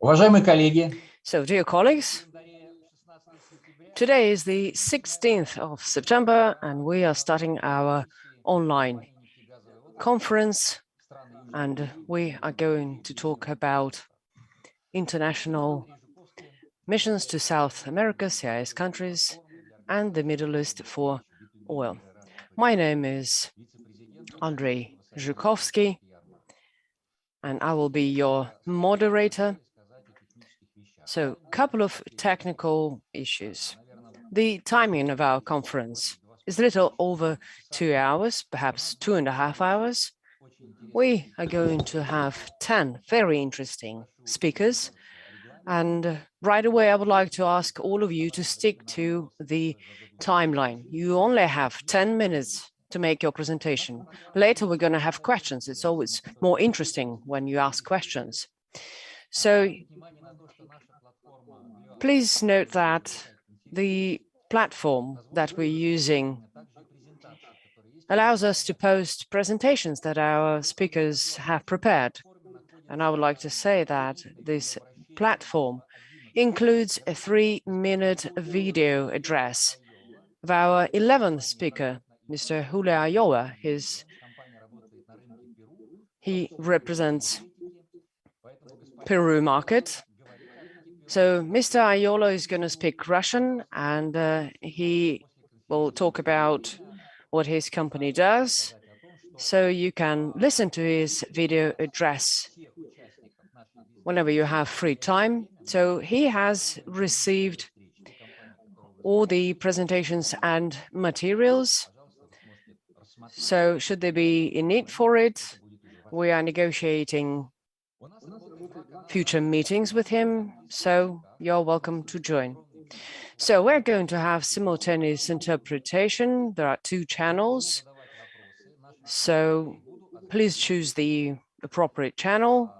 Уважаемые коллеги, So, dear colleagues, today is the 16th of September, and we are starting our online conference, and we are going to talk about international missions to South America, CIS countries, and the Middle East for oil. My name is Andrei Zhukovsky, and I will be your moderator. So, a couple of technical issues. The timing of our conference is a little over 2 hours, perhaps 2.5 hours. We are going to have 10 very interesting speakers. And right away, I would like to ask all of you to stick to the timeline. You only have 10 minutes to make your presentation. Later, we're going to have questions. It's always more interesting when you ask questions. So please note that the platform that we're using allows us to post presentations that our speakers have prepared. And I would like to say that this platform includes a 3-minute video address of our 11th speaker, Mr. Julio Ayola. He represents Peru market. So Mr. Ayola is going to speak Russian, and he will talk about what his company does. So you can listen to his video address whenever you have free time. So he has received all the presentations and materials. So should there be a need for it, we are negotiating future meetings with him, so you're welcome to join. So we're going to have simultaneous interpretation. There are 2 channels, so please choose the appropriate channel,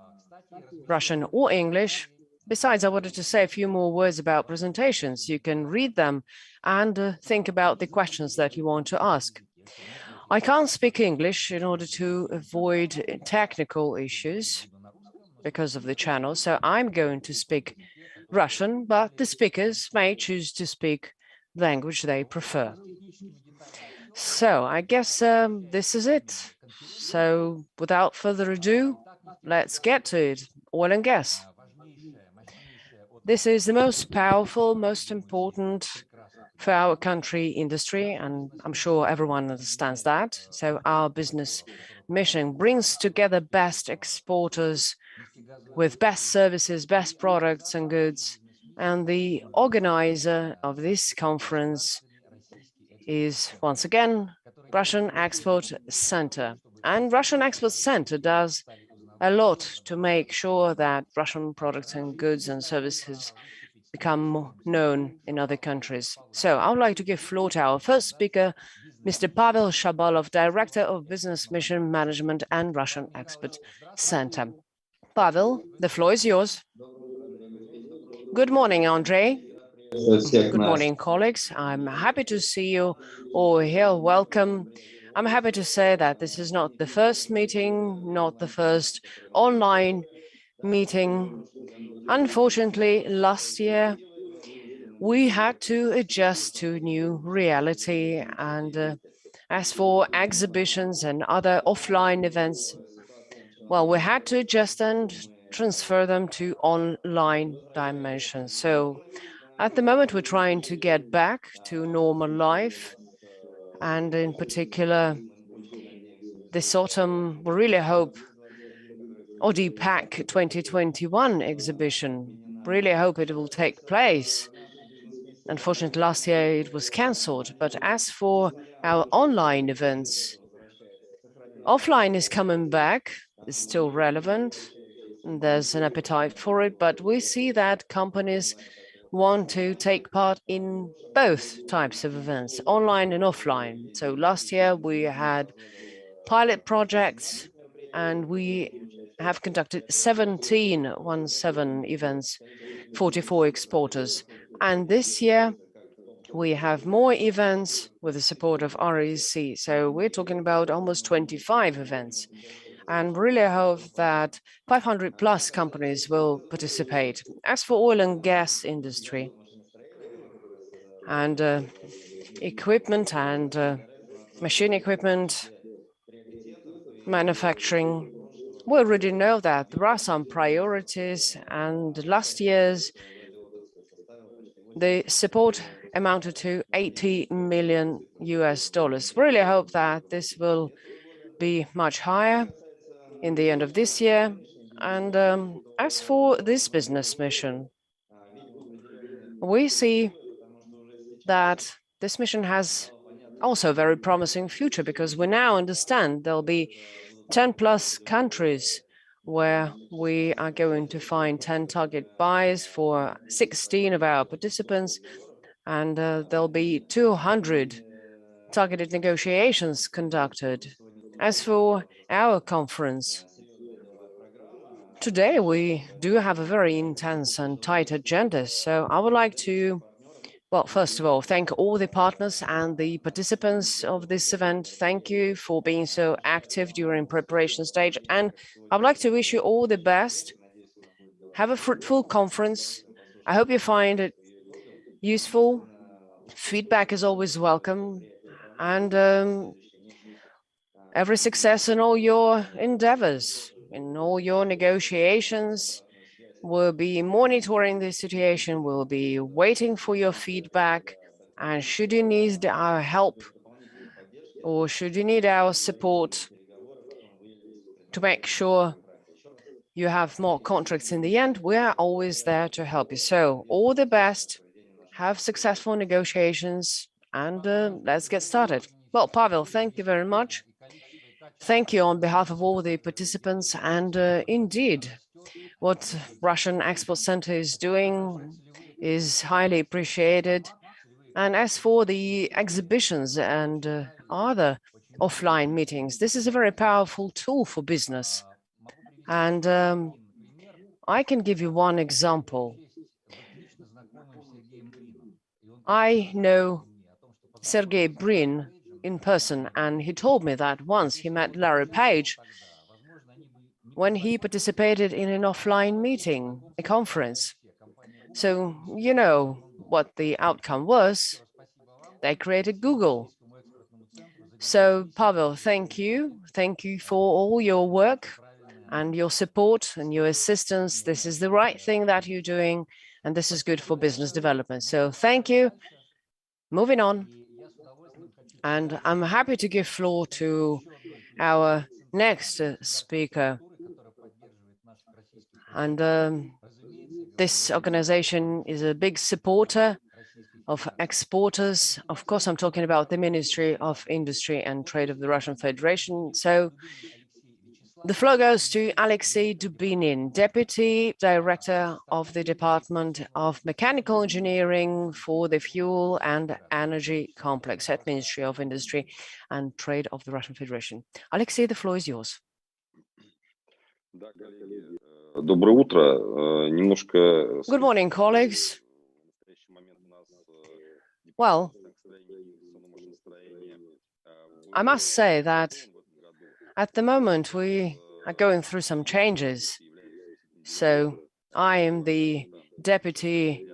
Russian or English. Besides, I wanted to say a few more words about presentations. You can read them and think about the questions that you want to ask. I can't speak English in order to avoid technical issues because of the channel, so I'm going to speak Russian, but the speakers may choose to speak the language they prefer. So I guess this is it. So without further ado, let's get to it. Oil and gas. This is the most powerful, most important for our country industry, and I'm sure everyone understands that. So our business mission brings together best exporters with best services, best products and goods. And the organizer of this conference is, once again, Russian Export Center. And Russian Export Center does a lot to make sure that Russian products and goods and services become known in other countries. So I would like to give floor to our first speaker, Mr. Pavel Shabalov, Director of Business Mission Management and Russian Export Center. Pavel, the floor is yours. Good morning, Andrei. Good morning, colleagues. I'm happy to see you all here. Welcome. I'm happy to say that this is not the first meeting, not the first online meeting. Unfortunately, last year, we had to adjust to new reality. And as for exhibitions and other offline events, well, we had to adjust and transfer them to online dimensions. So at the moment, we're trying to get back to normal life. And in particular, this autumn, we really hope ODPAC 2021 exhibition, really hope it will take place. Unfortunately, last year it was cancelled. But as for our online events, offline is coming back, is still relevant. There's an appetite for it, but we see that companies want to take part in both types of events, online and offline. So last year we had pilot projects and we have conducted 17 events, 44 exporters. And this year we have more events with the support of REC. So we're talking about almost 25 events. and really hope that 500 plus companies will participate. As for oil and gas industry and equipment and machine equipment manufacturing, we already know that there are some priorities, and last year's the support amounted to $80 million. We really hope that this will be much higher in the end of this year. And as for this business mission, we see that this mission has also a very promising future, because we now understand there'll be 10 plus countries where we are going to find 10 target buys for 16 of our participants, and there'll be 200 targeted negotiations conducted. As for our conference, today we do have a very intense and tight agenda, so I would like to, well, first of all, thank all the partners and the participants of this event. Thank you for being so active during preparation stage, and I would like to wish you all the best. Have a fruitful conference. I hope you find it useful. Feedback is always welcome, and every success in all your endeavors, in all your negotiations. We'll be monitoring the situation, we'll be waiting for your feedback, and should you need our help or should you need our support to make sure you have more contracts in the end, we are always there to help you. So all the best, have successful negotiations, and let's get started. Well, Pavel, thank you very much. Thank you on behalf of all the participants, and indeed, what Russian Export Center is doing is highly appreciated. And as for the exhibitions and other offline meetings, this is a very powerful tool for business. And I can give you one example. I know Sergey Brin in person, and he told me that once he met Larry Page when he participated in an offline meeting, a conference. So you know what the outcome was. They created Google. So Pavel, thank you. Thank you for all your work and your support and your assistance. This is the right thing that you're doing, and this is good for business development. So thank you. Moving on. And I'm happy to give floor to our next speaker. And this organization is a big supporter of exporters. Of course, I'm talking about the Ministry of Industry and Trade of the Russian Federation. So the floor goes to Alexei Dubinin, Deputy Director of the Department of Mechanical Engineering for the Fuel and Energy Complex at Ministry of Industry and Trade of the Russian Federation. Alexei, the floor is yours. Good morning, colleagues. Well, I must say that at the moment we are going through some changes. So I am the Deputy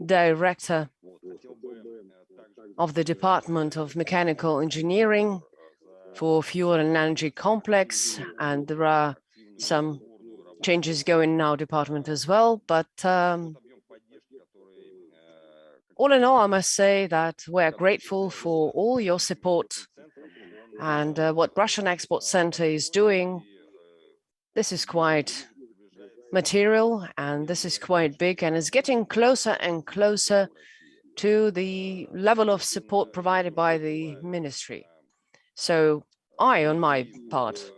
Director of the Department of Mechanical Engineering for Fuel and Energy Complex, and there are some changes going in our department as well. But all in all, I must say that we're grateful for all your support and what Russian Export Center is doing. This is quite material and this is quite big, and it's getting closer and closer to the level of support provided by the ministry. So I, on my part,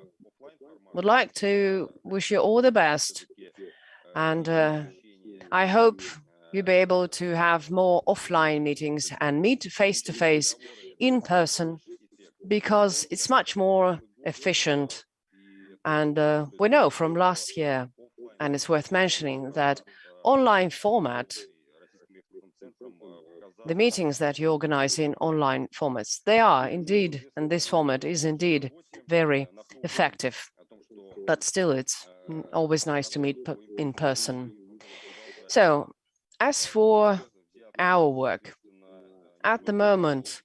would like to wish you all the best, and I hope you'll be able to have more offline meetings and meet face-to-face in person, because it's much more efficient. And we know from last year, and it's worth mentioning, that online format the meetings that you organize in online formats. They are indeed, and this format is indeed very effective, but still it's always nice to meet in person. So as for our work, at the moment,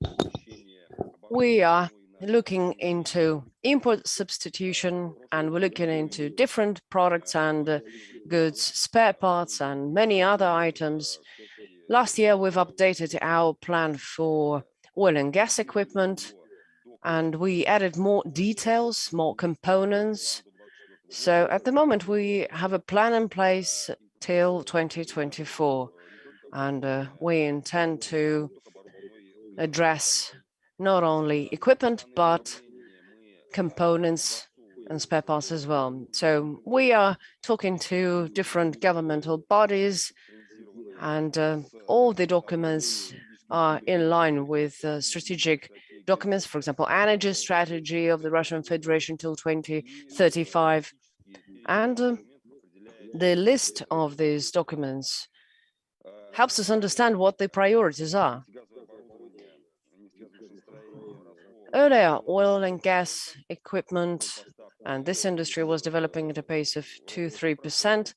we are looking into import substitution, and we're looking into different products and goods, spare parts, and many other items. Last year, we've updated our plan for oil and gas equipment, and we added more details, more components. So at the moment, we have a plan in place till 2024, and we intend to address not only equipment, but components and spare parts as well. So we are talking to different governmental bodies, and all the documents are in line with strategic documents, for example, energy strategy of the Russian Federation till 2035. And the list of these documents helps us understand what the priorities are. Earlier, oil and gas equipment and this industry was developing at a pace of 2–3%.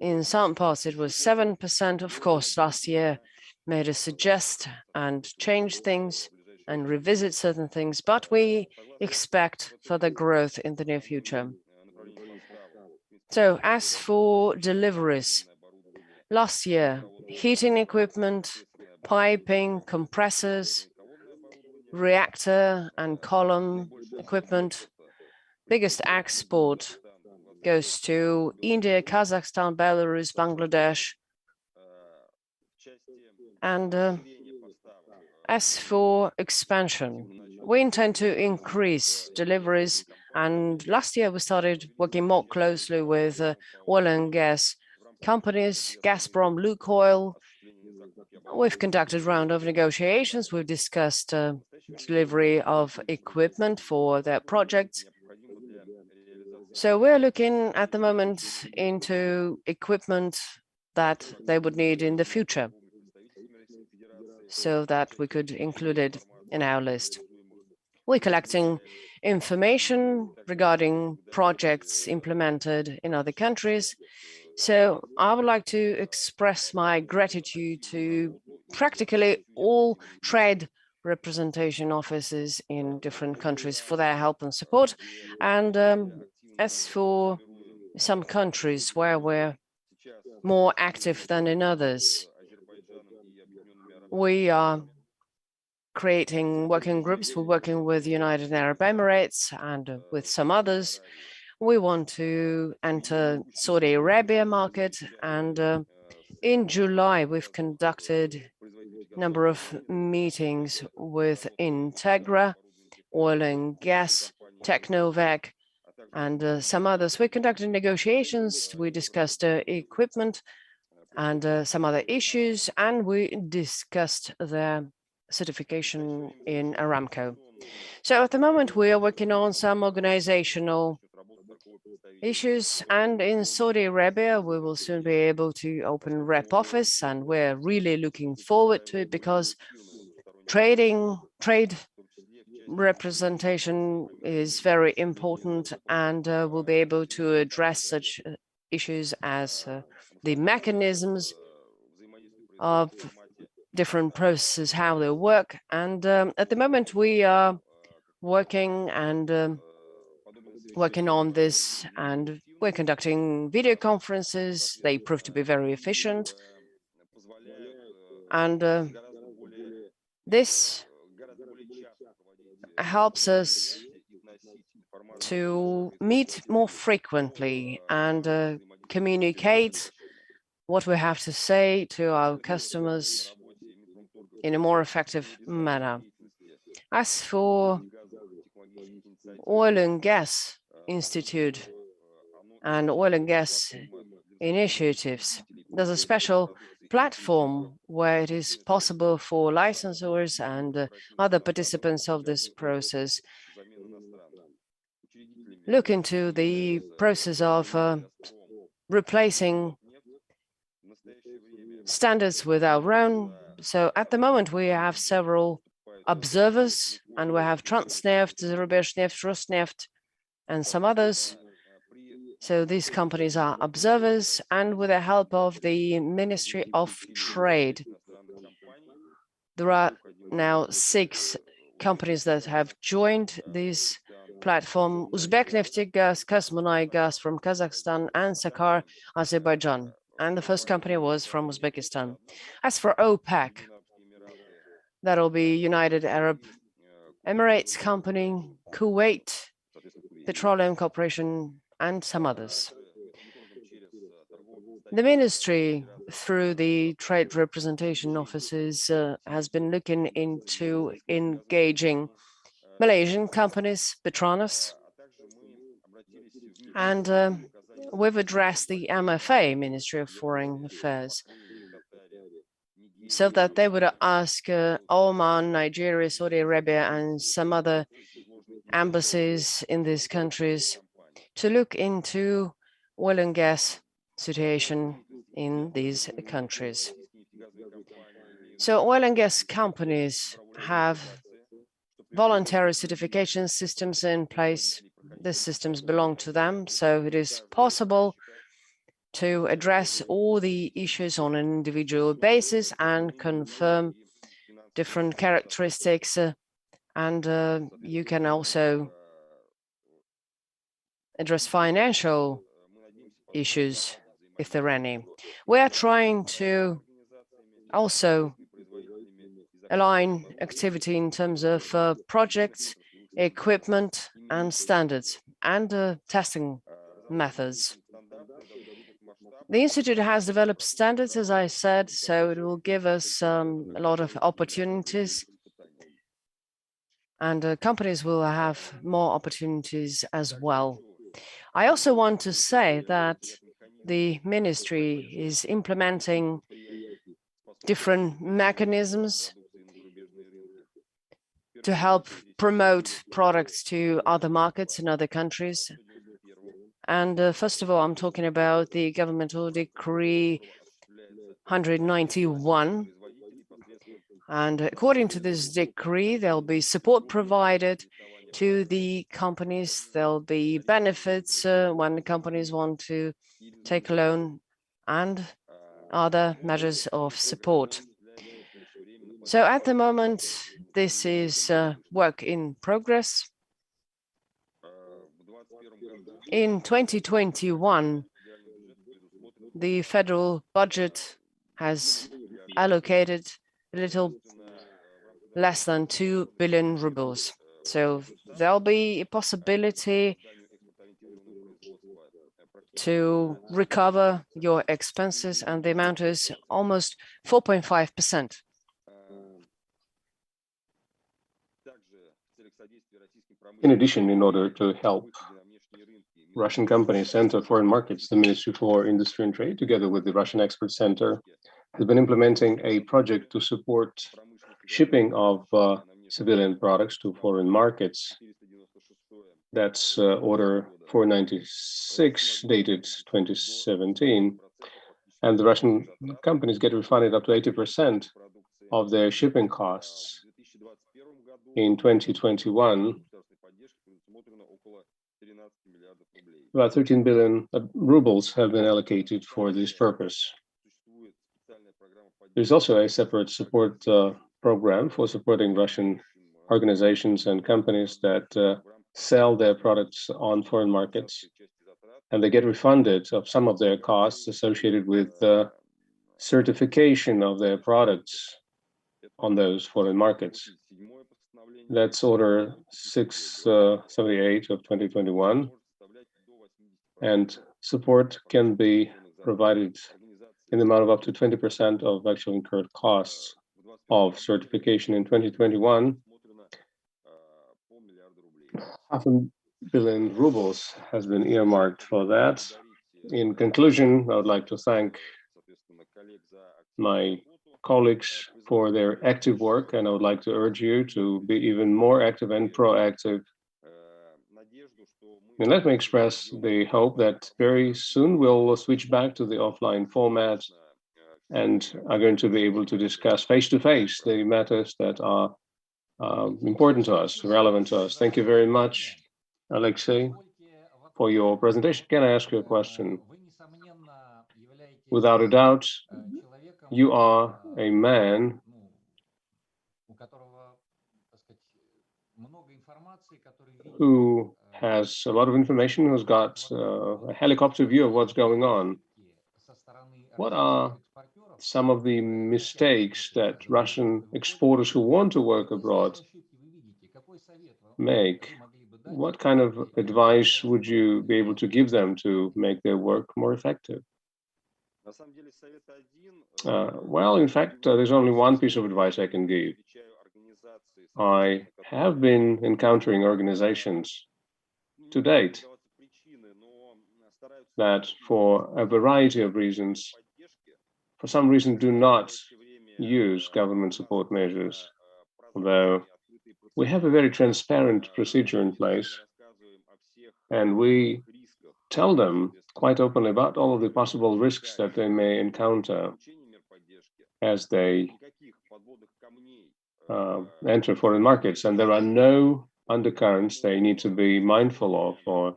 In some parts, it was 7%. Of course, last year made us adjust and change things and revisit certain things, but we expect further growth in the near future. So as for deliveries, last year, heating equipment, piping, compressors, reactor and column equipment, biggest export goes to India, Kazakhstan, Belarus, Bangladesh. And as for expansion, we intend to increase deliveries. And last year, we started working more closely with oil and gas companies, Gazprom, Lukoil. We've conducted a round of negotiations. We've discussed delivery of equipment for their projects. So we're looking at the moment into equipment that they would need in the future, so that we could include it in our list. We're collecting information regarding projects implemented in other countries. So I would like to express my gratitude to practically all trade representation offices in different countries for their help and support. And as for some countries where we're more active than in others, we are creating working groups. We're working with the United Arab Emirates and with some others. We want to enter Saudi Arabia market, and in July we've conducted a number of meetings with Integra, oil and gas, Technovec, and some others. We conducted negotiations, we discussed equipment and some other issues, and we discussed the certification in Aramco. So at the moment, we are working on some organizational issues, and in Saudi Arabia, we will soon be able to open rep office, and we're really looking forward to it because trade representation is very important, and we'll be able to address such issues as the mechanisms of different processes, how they work. And at the moment, we are working on this, and we're conducting video conferences. They prove to be very efficient. And this helps us to meet more frequently and communicate what we have to say to our customers in a more effective manner. As for Oil and Gas Institute and oil and gas initiatives, there's a special platform where it is possible for licensors and other participants of this process look into the process of replacing standards with our own So at the moment, we have several observers, and we have Transneft, Zarubezhneft, Rosneft, and some others. So these companies are observers, and with the help of the Ministry of Trade, there are now 6 companies that have joined this platform: Uzbekneftgaz, Kazmunaygas from Kazakhstan, and Sakhar, Azerbaijan. And the first company was from Uzbekistan. As for OPEC, that'll be United Arab Emirates Company, Kuwait Petroleum Corporation, and some others. The ministry, through the trade representation offices, has been looking into engaging Malaysian companies, Petronas, and we've addressed the MFA, Ministry of Foreign Affairs, so that they would ask Oman, Nigeria, Saudi Arabia, and some other embassies in these countries to look into oil and gas situation in these countries. So oil and gas companies have voluntary certification systems in place. These systems belong to them, so it is possible to address all the issues on an individual basis and confirm different characteristics, and you can also address financial issues if there are any. We are trying to also align activity in terms of projects, equipment, and standards, and testing methods. The Institute has developed standards, as I said, so it will give us a lot of opportunities, and companies will have more opportunities as well. I also want to say that the ministry is implementing different mechanisms to help promote products to other markets in other countries. And first of all, I'm talking about the governmental decree 191. And according to this decree, there'll be support provided to the companies. There'll be benefits when the companies want to take a loan and other measures of support. So at the moment, this is work in progress. In 2021, the federal budget has allocated a little less than 2 billion rubles. So there'll be a possibility to recover your expenses, and the amount is almost 4.5%. In addition, in order to help Russian companies enter foreign markets, the Ministry for Industry and Trade, together with the Russian Expert Center, has been implementing a project to support shipping of civilian products to foreign markets. That's Order 496, dated 2017. And the Russian companies get refunded up to 80% of their shipping costs. In 2021, about 13 billion rubles have been allocated for this purpose. There's also a separate support program for supporting Russian organizations and companies that sell their products on foreign markets, and they get refunded of some of their costs associated with certification of their products on those foreign markets. That's Order 678 of 2021, and support can be provided in the amount of up to 20% of actual incurred costs of certification. In 2021, 500 million rubles has been earmarked for that. In conclusion, I would like to thank my colleagues for their active work, and I would like to urge you to be even more active and proactive. And let me express the hope that very soon we'll switch back to the offline format and are going to be able to discuss face-to-face the matters that are important to us, relevant to us. Thank you very much, Alexei, for your presentation. Can I ask you a question? Without a doubt, you are a man who has a lot of information, who's got a helicopter view of what's going on. What are some of the mistakes that Russian exporters who want to work abroad make? What kind of advice would you be able to give them to make their work more effective? Well, in fact, there's only one piece of advice I can give. I have been encountering organizations to date that, for a variety of reasons, for some reason, do not use government support measures, although we have a very transparent procedure in place, and we tell them quite openly about all of the possible risks that they may encounter as they enter foreign markets, and there are no undercurrents they need to be mindful of or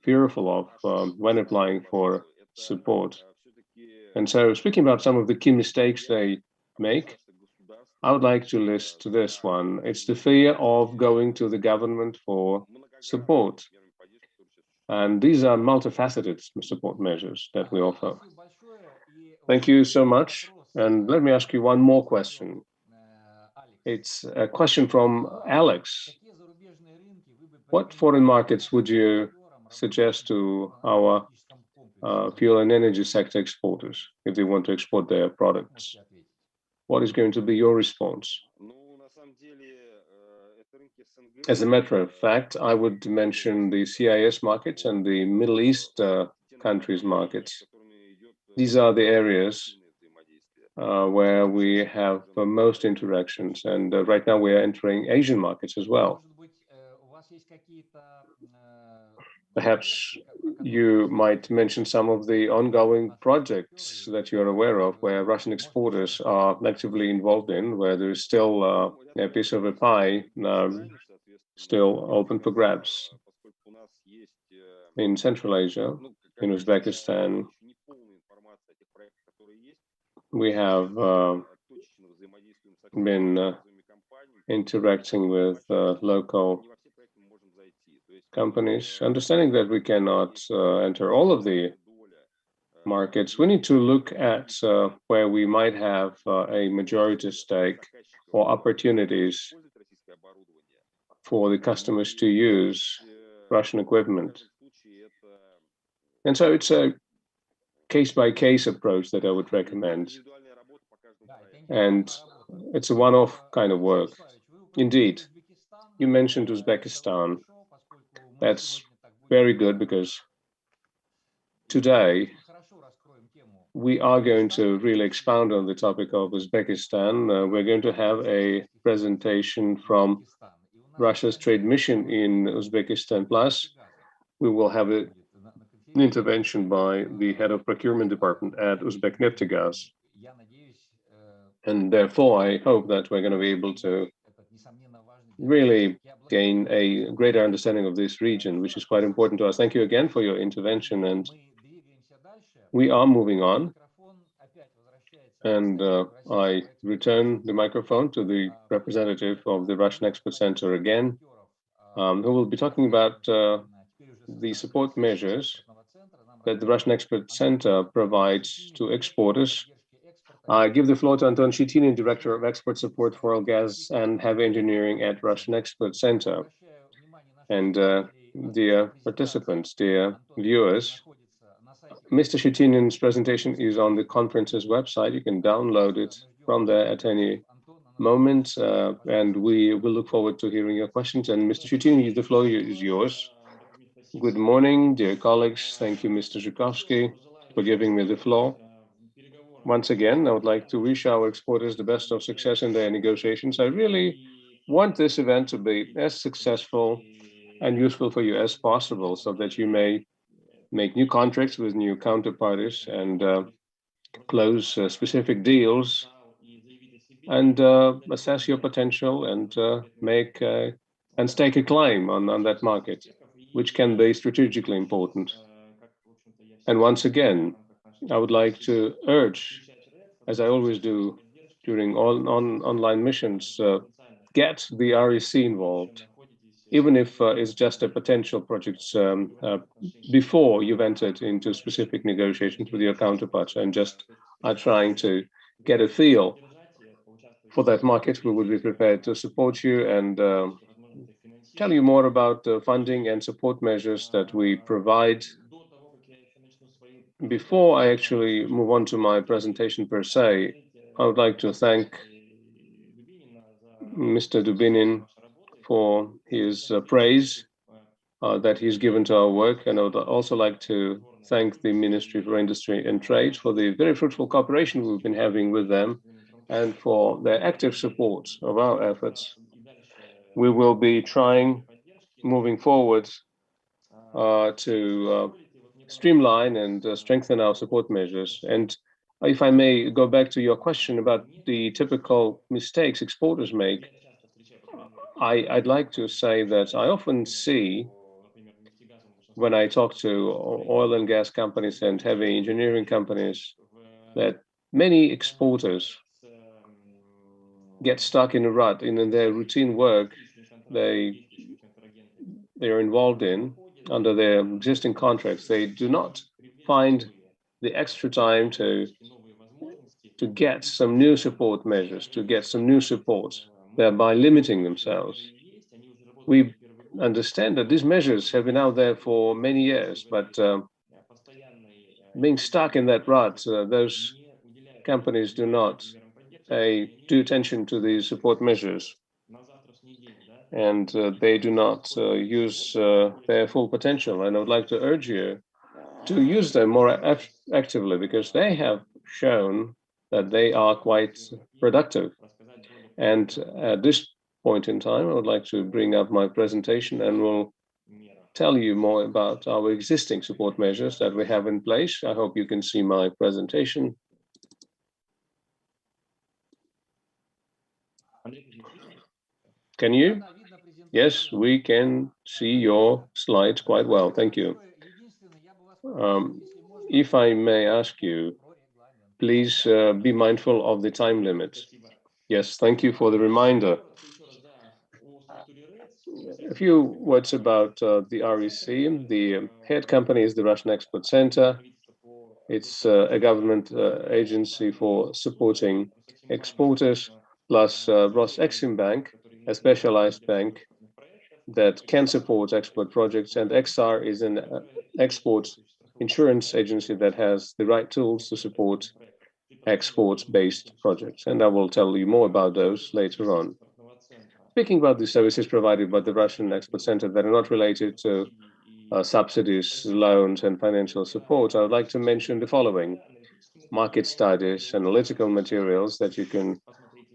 fearful of when applying for support. And so, speaking about some of the key mistakes they make, I would like to list this one. It's the fear of going to the government for support. And these are multifaceted support measures that we offer. Thank you so much. And let me ask you one more question. It's a question from Alex. What foreign markets would you suggest to our fuel and energy sector exporters if they want to export their products? What is going to be your response? As a matter of fact, I would mention the CIS markets and the Middle East countries markets. These are the areas where we have most interactions, and right now we are entering Asian markets as well. Perhaps you might mention some of the ongoing projects that you're aware of where Russian exporters are actively involved in, where there's still a piece of a pie still open for grabs. In Central Asia, in Uzbekistan, we have been interacting with local companies, understanding that we cannot enter all of the markets. We need to look at where we might have a majority stake or opportunities for the customers to use Russian equipment. And so it's a case-by-case approach that I would recommend. And it's a one-off kind of work. Indeed, you mentioned Uzbekistan. That's very good because today we are going to really expound on the topic of Uzbekistan. We're going to have a presentation from Russia's trade mission in Uzbekistan. Plus, we will have an intervention by the head of procurement department at Uzbekneftgaz. And therefore, I hope that we're going to be able to really gain a greater understanding of this region, which is quite important to us. Thank you again for your intervention, and we are moving on. And I return the microphone to the representative of the Russian Export Center again, who will be talking about the support measures that the Russian Export Center provides to exporters. I give the floor to Anton Shitinin, Director of Export Support for Oil, Gas and Heavy Engineering at Russian Export Center. And dear participants, dear viewers, Mr. Shitinin's presentation is on the conference's website. You can download it from there at any moment, and we will look forward to hearing your questions. And Mr. Shitinin, the floor is yours. Good morning, dear colleagues. Thank you, Mr. Zhukovsky, for giving me the floor. Once again, I would like to wish our exporters the best of success in their negotiations. I really want this event to be as successful and useful for you as possible so that you may make new contracts with new counterparties and close specific deals and assess your potential and make and stake a claim on that market, which can be strategically important. And once again, I would like to urge, as I always do during all online missions, get the REC involved, even if it's just a potential project before you've entered into specific negotiations with your counterparts and just are trying to get a feel for that market. We will be prepared to support you and tell you more about the funding and support measures that we provide. Before I actually move on to my presentation per se, I would like to thank Mr. Dubinin for his praise that he's given to our work. And I would also like to thank the Ministry for Industry and Trade for the very fruitful cooperation we've been having with them and for their active support of our efforts. We will be trying moving forward to streamline and strengthen our support measures. And if I may go back to your question about the typical mistakes exporters make, I'd like to say that I often see when I talk to oil and gas companies and heavy engineering companies that many exporters get stuck in a rut in their routine work they are involved in under their existing contracts. They do not find the extra time to get some new support measures, to get some new support, thereby limiting themselves. We understand that these measures have been out there for many years, but being stuck in that rut, those companies do not pay due attention to these support measures, and they do not use their full potential. And I would like to urge you to use them more actively, because they have shown that they are quite productive. And at this point in time, I would like to bring up my presentation and we'll tell you more about our existing support measures that we have in place. I hope you can see my presentation. Can you? Yes, we can see your slides quite well. Thank you. If I may ask you, please be mindful of the time limit. Yes, thank you for the reminder. A few words about the REC. The head company is the Russian Export Center. It's a government agency for supporting exporters, plus Roseximbank, a specialized bank that can support export projects, and Exar is an export insurance agency that has the right tools to support export-based projects. And I will tell you more about those later on. Speaking about the services provided by the Russian Export Center that are not related to subsidies, loans, and financial support, I would like to mention the following: market studies, analytical materials that you can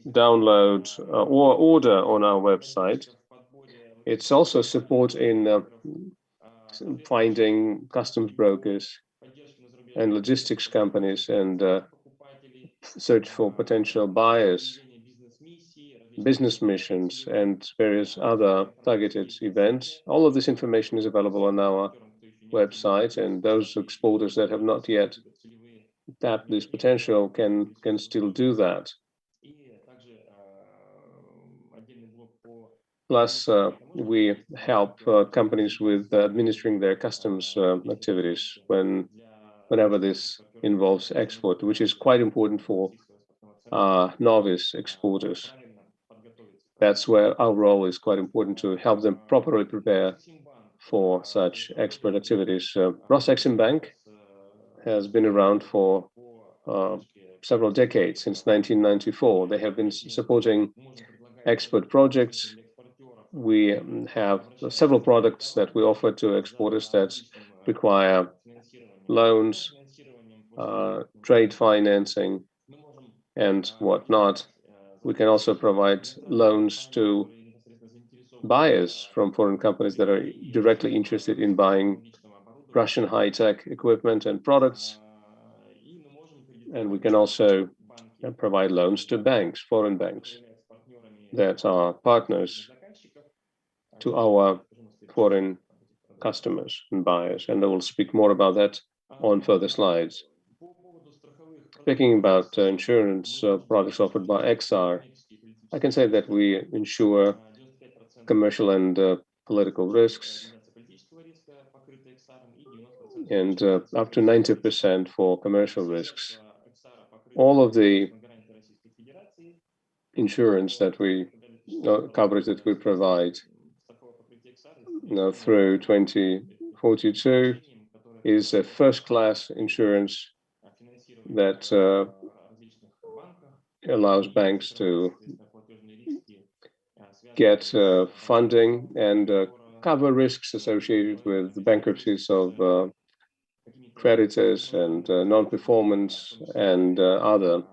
download or order on our website. It's also support in finding customs brokers and logistics companies and search for potential buyers, business missions, and various other targeted events. All of this information is available on our website, and those exporters that have not yet tapped this potential can still do that. Plus, we help companies with administering their customs activities whenever this involves export, which is quite important for novice exporters. That's where our role is quite important, to help them properly prepare for such export activities. Roseximbank has been around for several decades, since 1994. They have been supporting export projects. We have several products that we offer to exporters that require loans, trade financing, and whatnot. We can also provide loans to buyers from foreign companies that are directly interested in buying Russian high-tech equipment and products. And we can also provide loans to banks, foreign banks, that are partners to our foreign customers and buyers. And I will speak more about that on further slides. Speaking about insurance products offered by Exar, I can say that we insure commercial and political risks, and up to 90% for commercial risks. All of the insurance that we coverage that we provide through 2042 is a first-class insurance that allows banks to get funding and cover risks associated with the bankruptcies of creditors and non-performance and other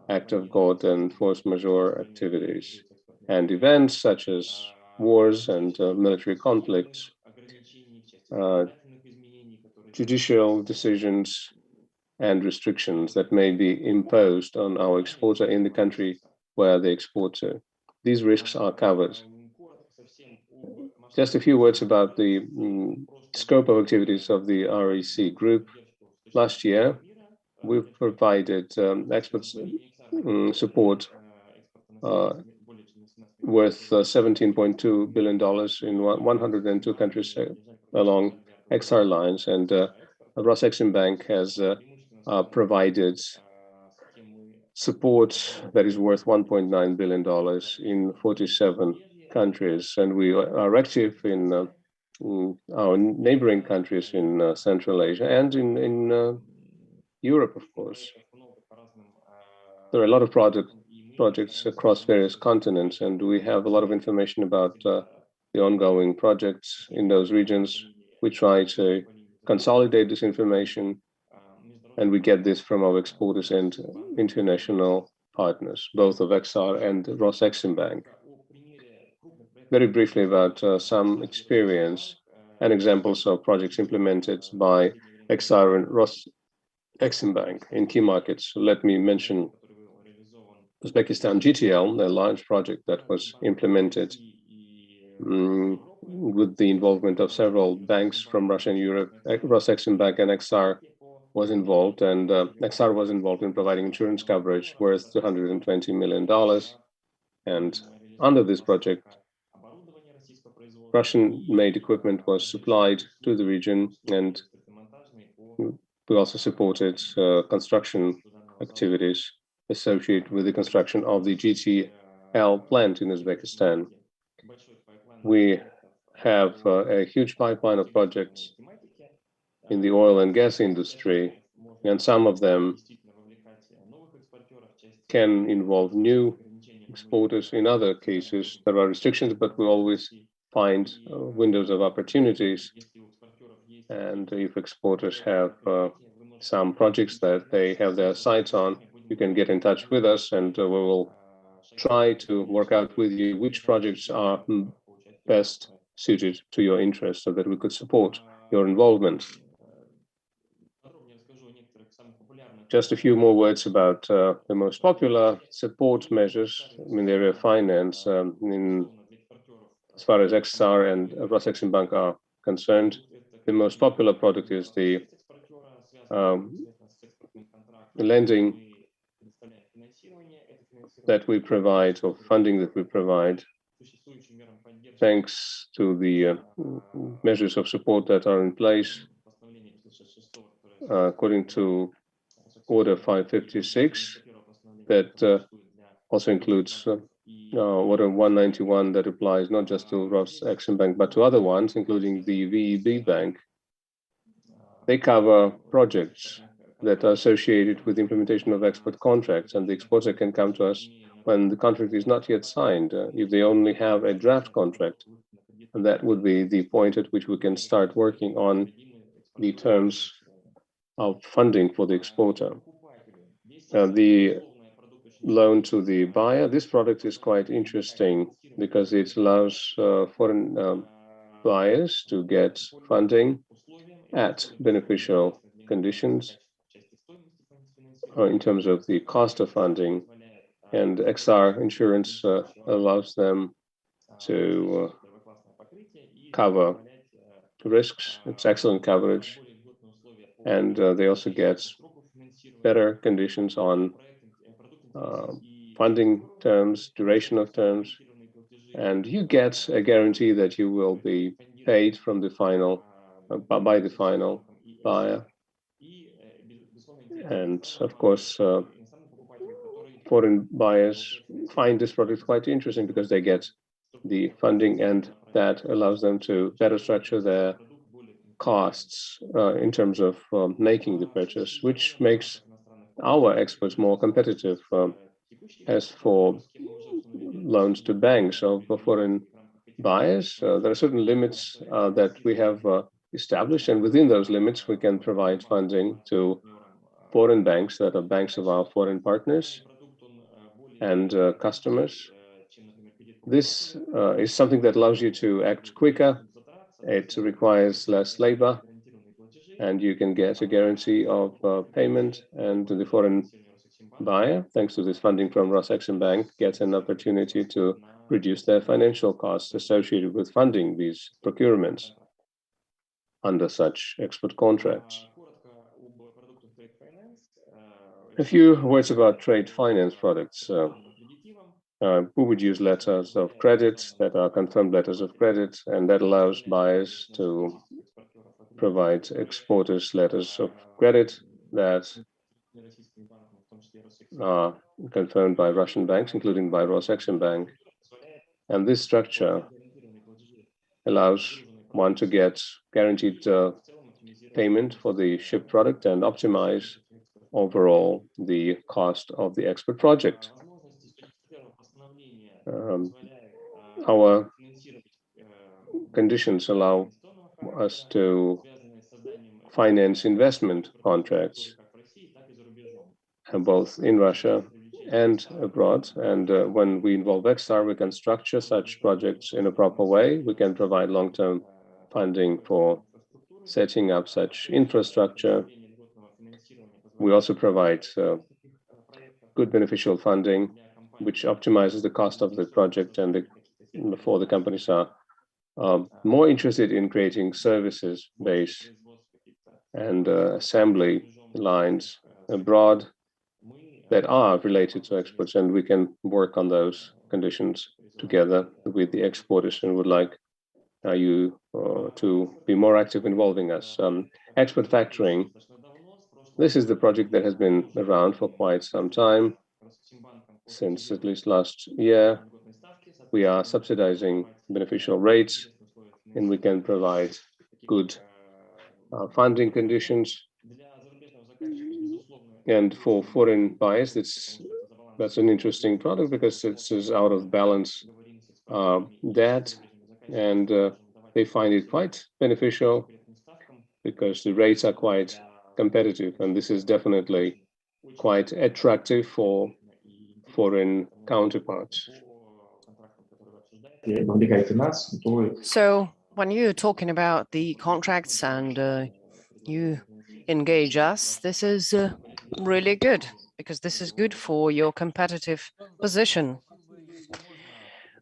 act of God and force majeure activities and events such as wars and military conflicts, judicial decisions and restrictions that may be imposed on our exporter in the country where they export to. These risks are covered. Just a few words about the scope of activities of the REC group. Last year, we've provided experts support worth $17.2 billion in 102 countries along Exar lines, and Roseximbank has provided support that is worth $1.9 billion in 47 countries, and we are active in our neighboring countries in Central Asia and in Europe, of course. There are a lot of projects across various continents, and we have a lot of information about the ongoing projects in those regions. We try to consolidate this information, and we get this from our exporters and international partners, both of Exar and Roseximbank. Very briefly about some experience and examples of projects implemented by Exar and Roseximbank in key markets. So let me mention Uzbekistan GTL, a large project that was implemented with the involvement of several banks from Russia and Europe. Roseximbank and Exar was involved, and Exar was involved in providing insurance coverage worth $220 million. And under this project, Russian-made equipment was supplied to the region, and we also supported construction activities associated with the construction of the GTL plant in Uzbekistan. We have a huge pipeline of projects in the oil and gas industry, and some of them can involve new exporters. In other cases, there are restrictions, but we always find windows of opportunities. And if exporters have some projects that they have their sights on, you can get in touch with us, and we will try to work out with you which projects are best suited to your interests so that we could support your involvement. Just a few more words about the most popular support measures in the area of finance. As far as Exar and Roseximbank are concerned, the most popular product is the lending that we provide, or funding that we provide, thanks to the measures of support that are in place according to Order 556, that also includes Order 191 that applies not just to Roseximbank but to other ones, including the VEB Bank. They cover projects that are associated with the implementation of export contracts, and the exporter can come to us when the contract is not yet signed, if they only have a draft contract. And that would be the point at which we can start working on the terms of funding for the exporter. The loan to the buyer, this product is quite interesting because it allows foreign buyers to get funding at beneficial conditions. in terms of the cost of funding, and XR insurance allows them to cover risks. It's excellent coverage, and they also get better conditions on funding terms, duration of terms, and you get a guarantee that you will be paid from the final by the final buyer. And of course, foreign buyers find this product quite interesting because they get the funding, and that allows them to better structure their costs in terms of making the purchase, which makes our exports more competitive. As for loans to banks or for foreign buyers, there are certain limits that we have established, and within those limits, we can provide funding to foreign banks that are banks of our foreign partners and customers. This is something that allows you to act quicker. It requires less labor, and you can get a guarantee of payment, and the foreign buyer, thanks to this funding from Roseximbank, gets an opportunity to reduce their financial costs associated with funding these procurements under such export contracts. A few words about trade finance products. We would use letters of credit that are confirmed letters of credit, and that allows buyers to provide exporters letters of credit that are confirmed by Russian banks, including by Roseximbank. And this structure allows one to get guaranteed payment for the shipped product and optimize overall the cost of the export project. Our conditions allow us to finance investment contracts both in Russia and abroad. And when we involve XR, we can structure such projects in a proper way. We can provide long-term funding for setting up such infrastructure. We also provide good beneficial funding, which optimizes the cost of the project, and before the companies are more interested in creating services base and assembly lines abroad that are related to exports, and we can work on those conditions together with the exporters, and would like you to be more active involving us. Export factoring, this is the project that has been around for quite some time, since at least last year. We are subsidizing beneficial rates, and we can provide good funding conditions. And for foreign buyers, that's an interesting product because it's out of balance debt, and they find it quite beneficial because the rates are quite competitive, and this is definitely quite attractive for foreign counterparts. So when you're talking about the contracts and you engage us, this is really good, because this is good for your competitive position.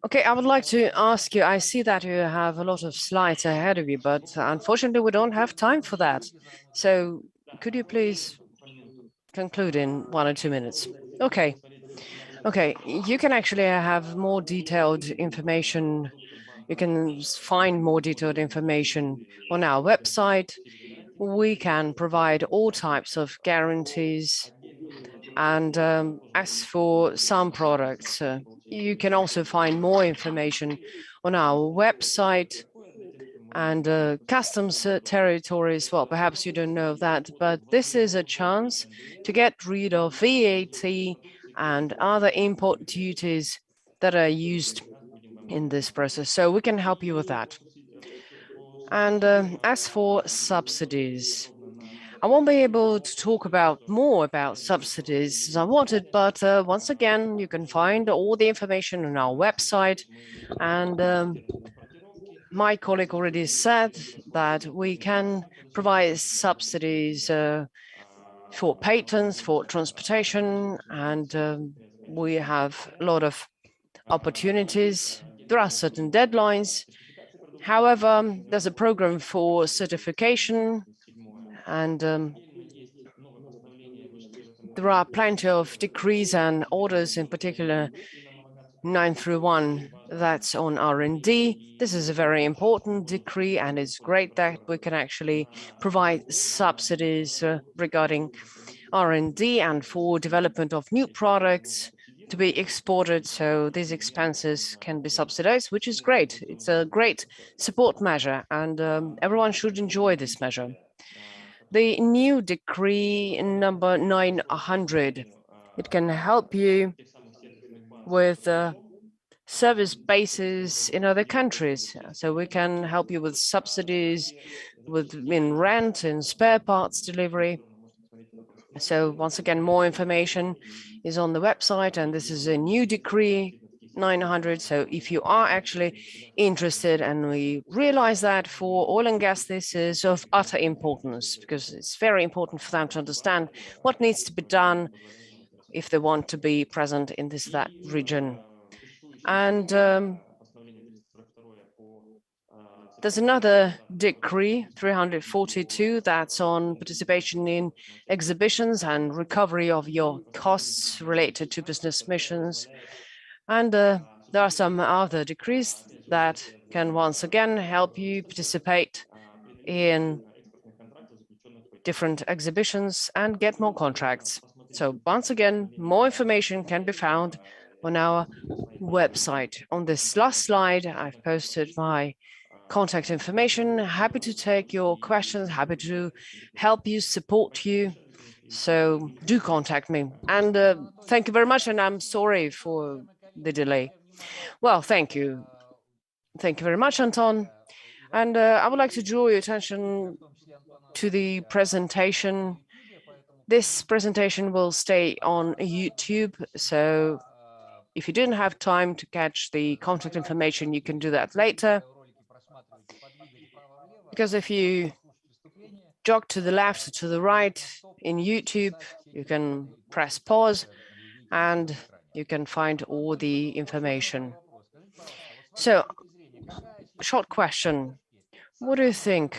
Okay, I would like to ask you, I see that you have a lot of slides ahead of you, but unfortunately we don't have time for that. So could you please conclude in 1 or 2 minutes? Okay. Okay, you can actually have more detailed information. You can find more detailed information on our website. We can provide all types of guarantees. And as for some products, you can also find more information on our website. And customs territories, well, perhaps you don't know that, but this is a chance to get rid of VAT and other import duties that are used in this process. So we can help you with that. And as for subsidies, I won't be able to talk more about subsidies as I wanted, but once again, you can find all the information on our website. And my colleague already said that we can provide subsidies for patents, for transportation, and we have a lot of opportunities. There are certain deadlines. However, there's a program for certification, and there are plenty of decrees and orders, in particular 931, that's on R&D. This is a very important decree, and it's great that we can actually provide subsidies regarding R&D and for development of new products to be exported. So these expenses can be subsidized, which is great. It's a great support measure, and everyone should enjoy this measure. The new decree number 900, it can help you with service bases in other countries. So we can help you with subsidies, in rent and spare parts delivery. So once again, more information is on the website, and this is a new decree 900. So if you are actually interested, and we realize that for oil and gas, this is of utter importance, because it's very important for them to understand what needs to be done if they want to be present in that region. And there's another decree, 342, that's on participation in exhibitions and recovery of your costs related to business missions. And there are some other decrees that can once again help you participate in different exhibitions and get more contracts. So once again, more information can be found on our website. On this last slide, I've posted my contact information. Happy to take your questions, happy to help you, support you. So do contact me. And thank you very much. And I'm sorry for the delay. Well, thank you. Thank you very much, Anton. And I would like to draw your attention to the presentation. This presentation will stay on YouTube. So if you didn't have time to catch the contact information, you can do that later. Because if you jog to the left or to the right in YouTube, you can press pause and you can find all the information. So, short question. What do you think?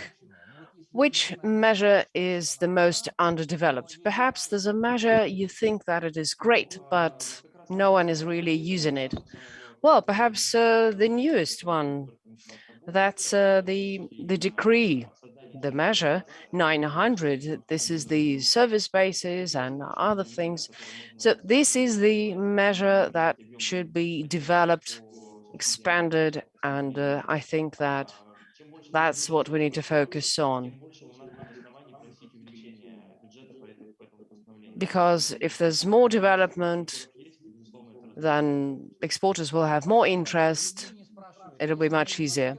Which measure is the most underdeveloped? Perhaps there's a measure you think that it is great, but no one is really using it. Well, perhaps the newest one. That's the decree, the measure 900. This is the service bases and other things. So this is the measure that should be developed, expanded, and I think that that's what we need to focus on. Because if there's more development, then exporters will have more interest. It'll be much easier.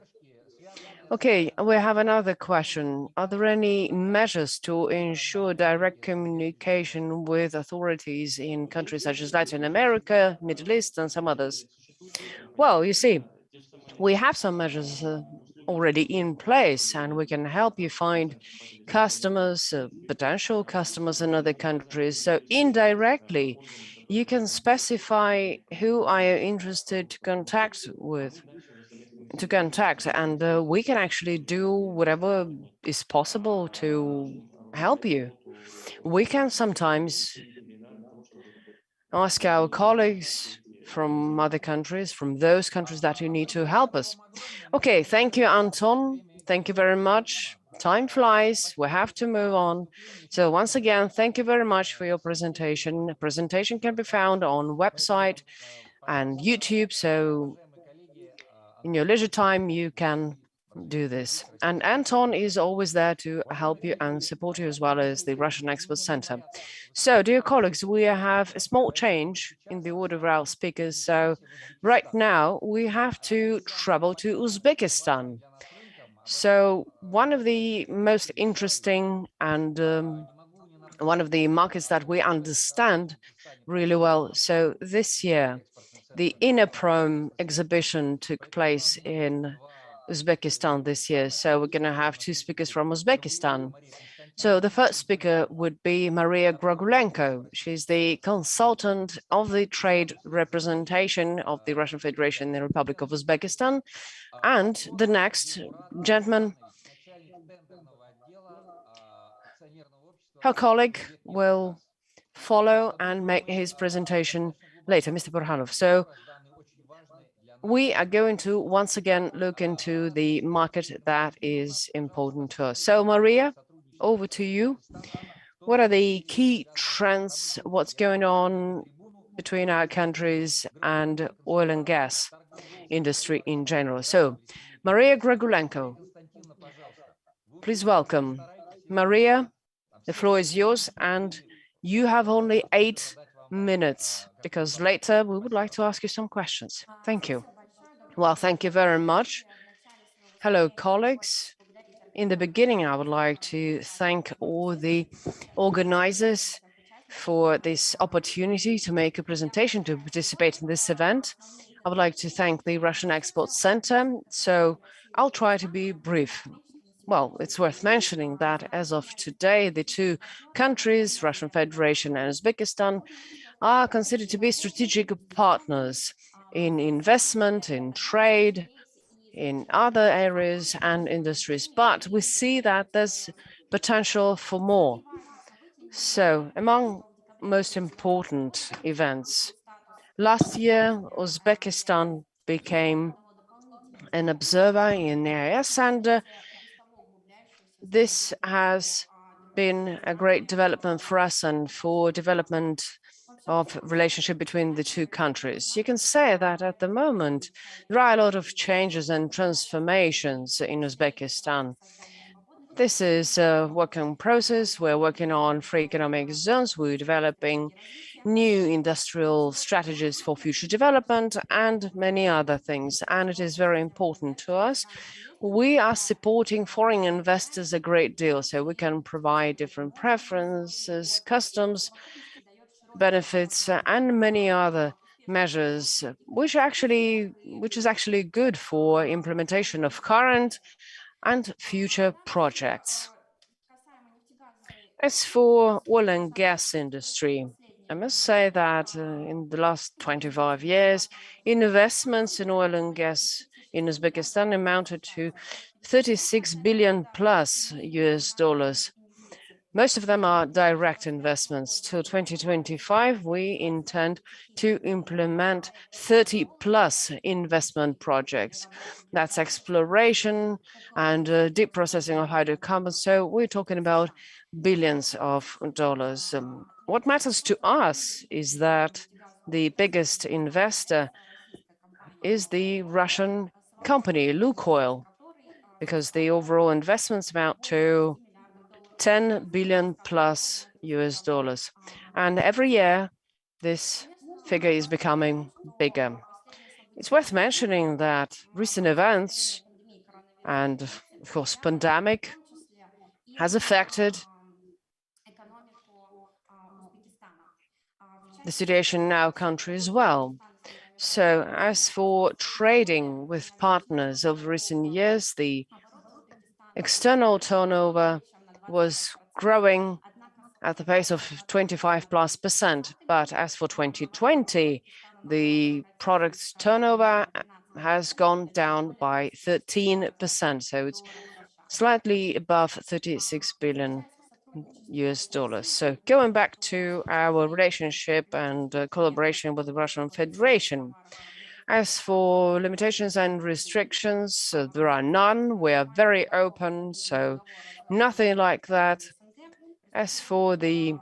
Okay, we have another question. Are there any measures to ensure direct communication with authorities in countries such as Latin America, Middle East, and some others? Well, you see, we have some measures already in place, and we can help you find customers, potential customers in other countries. So indirectly, you can specify who are you interested to contact with. And we can actually do whatever is possible to help you. We can sometimes ask our colleagues from other countries, from those countries that you need to help us. Okay, thank you, Anton. Thank you very much. Time flies, we have to move on. So once again, thank you very much for your presentation. The presentation can be found on website and YouTube. So in your leisure time, you can do this. And Anton is always there to help you and support you, as well as the Russian Expert Center. So, dear colleagues, we have a small change in the order of our speakers. So right now we have to travel to Uzbekistan. So one of the most interesting and one of the markets that we understand really well. So this year, the INNOPROM exhibition took place in Uzbekistan this year. So we're going to have two speakers from Uzbekistan. So the first speaker would be Maria Gragulenko. She's the consultant of the trade representation of the Russian Federation in the Republic of Uzbekistan. And the next gentleman, her colleague, will follow and make his presentation later, Mr. Burhanov. So we are going to once again look into the market that is important to us. So Maria, over to you. What are the key trends? What's going on between our countries and oil and gas industry in general? So Maria Gragulenko, please welcome. Maria, the floor is yours, and you have only 8 minutes because later we would like to ask you some questions. Thank you. Well, thank you very much. Hello, colleagues. In the beginning, I would like to thank all the organizers for this opportunity to make a presentation to participate in this event. I would like to thank the Russian Export Center. So I'll try to be brief. Well, it's worth mentioning that as of today, the two countries, Russian Federation and Uzbekistan, are considered to be strategic partners in investment, in trade, in other areas and industries. But we see that there's potential for more. So among most important events, last year, Uzbekistan became an observer in the EIS, and this has been a great development for us and for development of relationship between the two countries. You can say that at the moment, there are a lot of changes and transformations in Uzbekistan. This is a working process. We're working on free economic zones. We're developing new industrial strategies for future development and many other things. And it is very important to us. We are supporting foreign investors a great deal, so we can provide different preferences, customs, benefits, and many other measures, which is actually good for implementation of current and future projects. As for oil and gas industry, I must say that in the last 25 years, investments in oil and gas in Uzbekistan amounted to 36 billion plus US dollars. Most of them are direct investments. Till 2025, we intend to implement 30 plus investment projects. That's exploration and deep processing of hydrocarbons. So we're talking about billions of dollars. What matters to us is that the biggest investor is the Russian company, Lukoil, because the overall investments amount to 10 billion plus US dollars. And every year, this figure is becoming bigger. It's worth mentioning that recent events and, of course, pandemic has affected the situation in our country as well. So as for trading with partners over recent years, the external turnover was growing at the pace of 25+%. But as for 2020, the product's turnover has gone down by 13%. So it's slightly above 36 billion US dollars. So going back to our relationship and collaboration with the Russian Federation. As for limitations and restrictions, there are none. We are very open, so nothing like that. As for the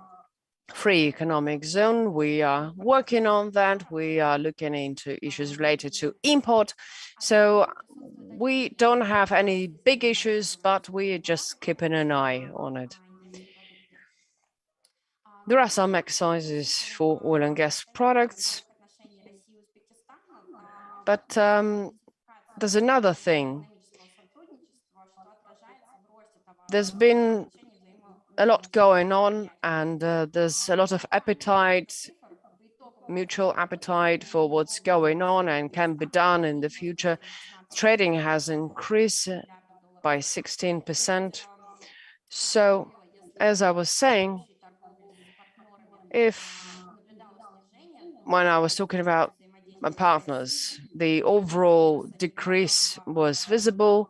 free economic zone, we are working on that. We are looking into issues related to import. So we don't have any big issues, but we are just keeping an eye on it. There are some exercises for oil and gas products, but there's another thing. There's been a lot going on, and there's a lot of appetite, mutual appetite for what's going on and can be done in the future. Trading has increased by 16%. So as I was saying, when I was talking about my partners, the overall decrease was visible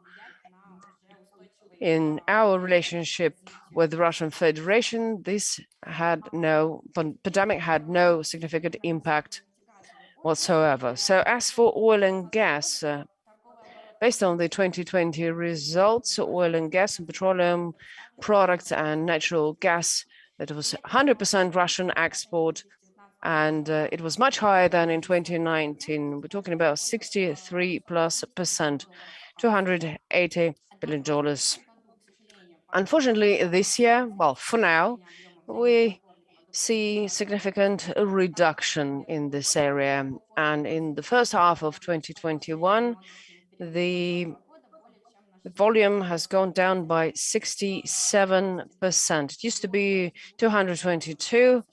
in our relationship with the Russian Federation. This pandemic had no significant impact whatsoever. So as for oil and gas, based on the 2020 results, oil and gas and petroleum products and natural gas, that was 100% Russian export, and it was much higher than in 2019. We're talking about 63+%, $280 billion. Unfortunately, this year, well, for now, we see significant reduction in this area. And in the first half of 2021, the volume has gone down by 67%. It used to be 222,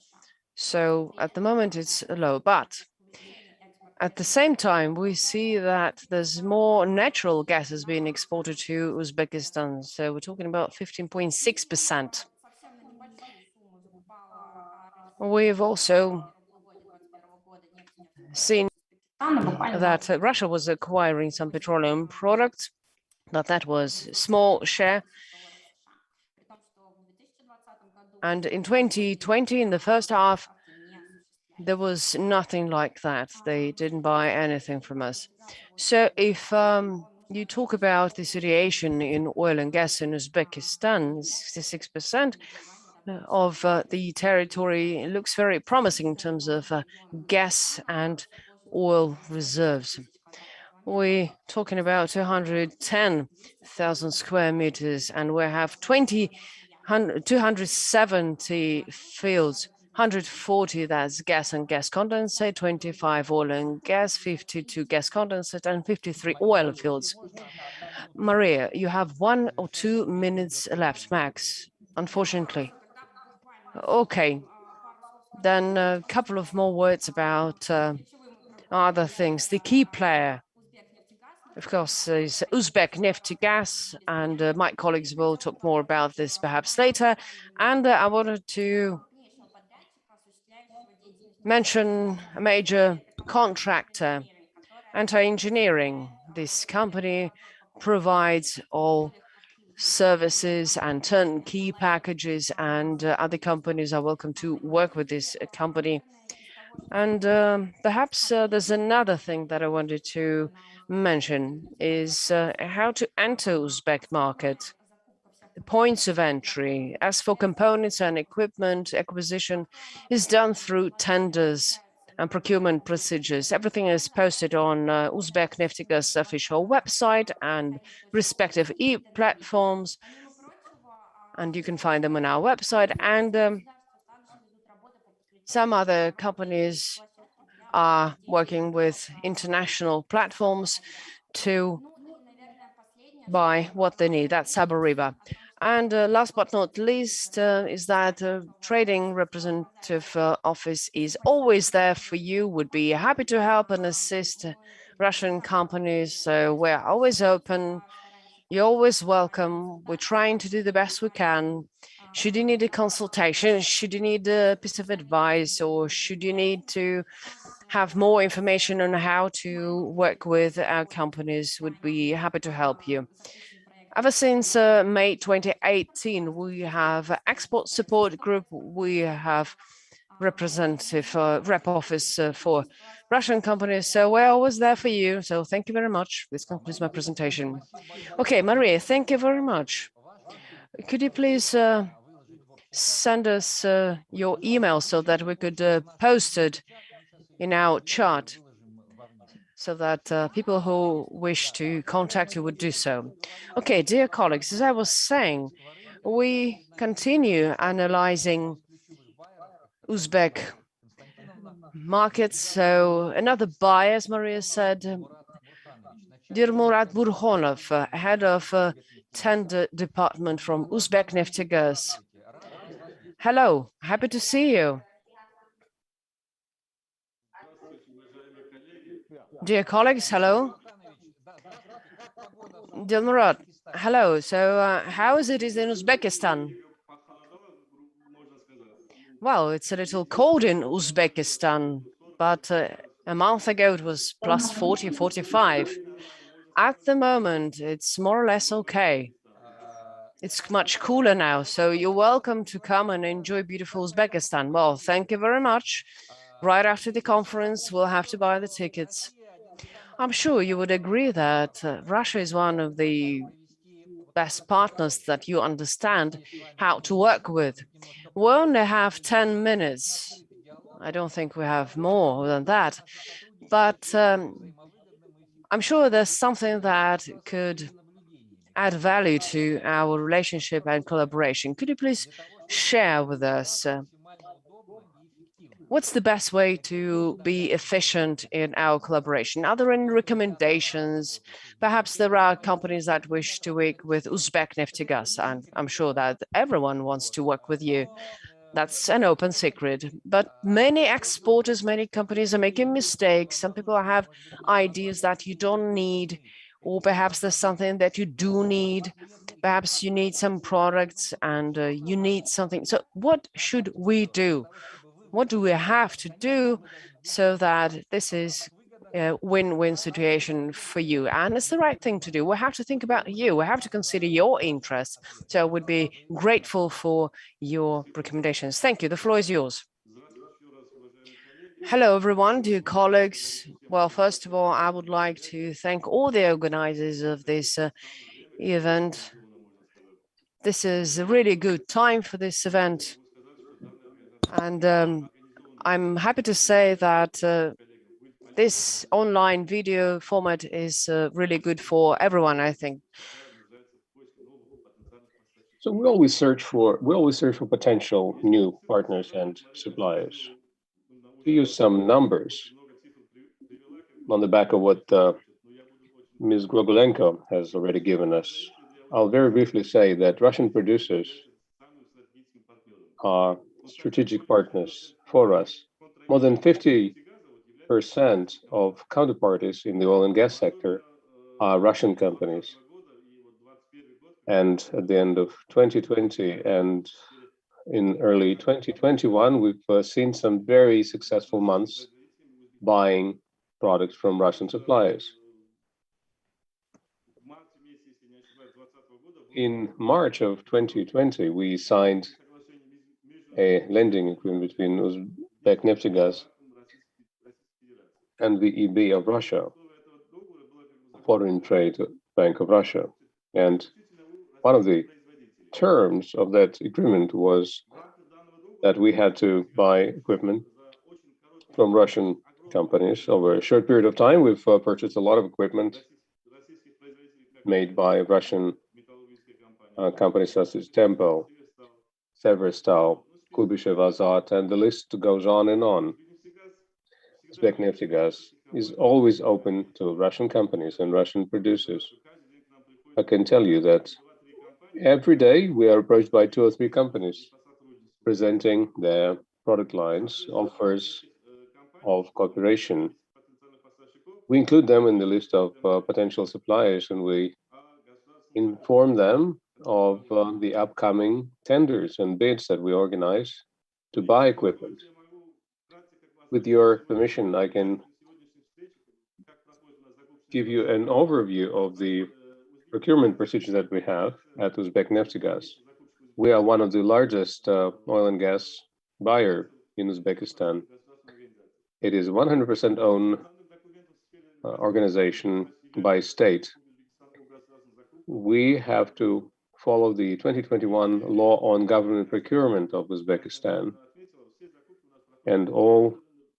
so at the moment it's low. But at the same time, we see that there's more natural gases being exported to Uzbekistan. So we're talking about 15.6%. We've also seen that Russia was acquiring some petroleum products, but that was a small share. And in 2020, in the first half, there was nothing like that. They didn't buy anything from us. So if you talk about the situation in oil and gas in Uzbekistan, 66% of the territory looks very promising in terms of gas and oil reserves. We're talking about 210,000 square meters, and we have 270 fields, 140 that's gas and gas condensate, 25 oil and gas, 52 gas condensate, and 53 oil fields. Maria, you have 1 or 2 minutes left, max, unfortunately. Okay, then a couple of more words about other things. The key player, of course, is Uzbekneftgaz, and my colleagues will talk more about this perhaps later. And I wanted to mention a major contractor, Anti Engineering. This company provides all services and turnkey packages, and other companies are welcome to work with this company. And perhaps there's another thing that I wanted to mention is how to enter Uzbek market. The points of entry, as for components and equipment acquisition, is done through tenders and procurement procedures. Everything is posted on Uzbekneftgaz official website and respective e-platforms, and you can find them on our website. And some other companies are working with international platforms to buy what they need. That's Saboriba. And last but not least is that trading representative office is always there for you, would be happy to help and assist Russian companies. So we're always open. You're always welcome. We're trying to do the best we can. Should you need a consultation, should you need a piece of advice, or should you need to have more information on how to work with our companies, would be happy to help you. Ever since May 2018, we have export support group. We have representative rep office for Russian companies. So we're always there for you. So thank you very much. This concludes my presentation. Okay, Maria, thank you very much. Could you please send us your email so that we could post it in our chat, so that people who wish to contact you would do so. Okay, dear colleagues, as I was saying, we continue analyzing Uzbek markets. So another buyer, as Maria said, Dilmurat Burkhonov, head of tender department from Uzbekneftgaz. Hello, happy to see you. Dear colleagues, hello. Dilmurat, hello. So how is it in Uzbekistan? well, it's a little cold in Uzbekistan, but a month ago it was plus 40, 45. At the moment, it's more or less okay. It's much cooler now, so you're welcome to come and enjoy beautiful Uzbekistan. Well, thank you very much. Right after the conference, we'll have to buy the tickets. I'm sure you would agree that Russia is one of the best partners that you understand how to work with. We only have 10 minutes. I don't think we have more than that, but I'm sure there's something that could add value to our relationship and collaboration. Could you please share with us what's the best way to be efficient in our collaboration? Are there any recommendations? Perhaps there are companies that wish to work with Uzbekneftgaz, and I'm sure that everyone wants to work with you. That's an open secret. But many exporters, many companies are making mistakes. Some people have ideas that you don't need, or perhaps there's something that you do need. Perhaps you need some products and you need something. So what should we do? What do we have to do so that this is a win-win situation for you? And it's the right thing to do. We have to think about you. We have to consider your interests. So I would be grateful for your recommendations. Thank you. The floor is yours. Hello, everyone, dear colleagues. Well, first of all, I would like to thank all the organizers of this event. This is a really good time for this event. And I'm happy to say that this online video format is really good for everyone, I think. So we always search for potential new partners and suppliers. To use some numbers on the back of what Ms. Glogolenko has already given us, I'll very briefly say that Russian producers are strategic partners for us. More than 50% of counterparties in the oil and gas sector are Russian companies. And at the end of 2020 and in early 2021, we've seen some very successful months buying products from Russian suppliers. In March of 2020, we signed a lending agreement between Uzbekneftgaz and the VEB of Russia, Foreign Trade Bank of Russia. And one of the terms of that agreement was that we had to buy equipment from Russian companies. Over a short period of time, we've purchased a lot of equipment made by Russian companies such as Tempo, Severstal, Kuybyshev Azot, and the list goes on and on. Uzbekneftgaz is always open to Russian companies and Russian producers. I can tell you that every day we are approached by 2 or 3 companies presenting their product lines, offers of cooperation. We include them in the list of potential suppliers, and we inform them of the upcoming tenders and bids that we organize to buy equipment. With your permission, I can give you an overview of the procurement procedures that we have at Uzbekneftgaz. We are one of the largest oil and gas buyer in Uzbekistan. It is 100% owned organization by state. We have to follow the 2021 law on government procurement of Uzbekistan, and all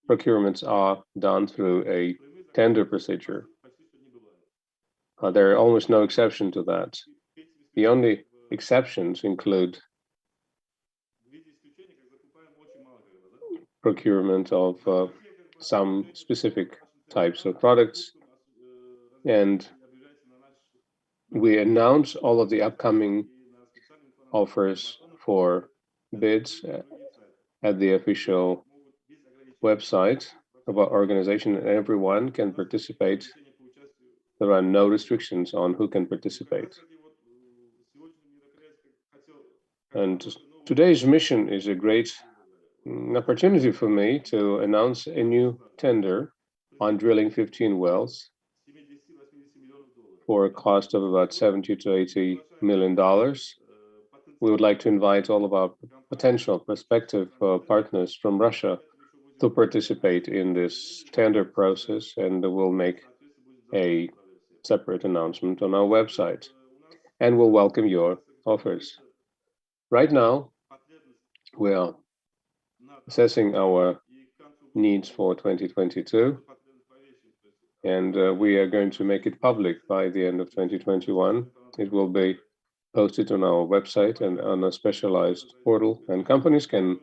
procurements are done through a tender procedure. There are almost no exception to that. The only exceptions include procurement of some specific types of products, and we announce all of the upcoming offers for bids at the official website of our organization, and everyone can participate. There are no restrictions on who can participate. And today's mission is a great an opportunity for me to announce a new tender on drilling 15 wells for a cost of about $70 to $80 million. We would like to invite all of our potential prospective partners from Russia to participate in this tender process, and we'll make a separate announcement on our website, and we'll welcome your offers. Right now, we are assessing our needs for 2022, and we are going to make it public by the end of 2021. It will be posted on our website and on a specialized portal, and companies can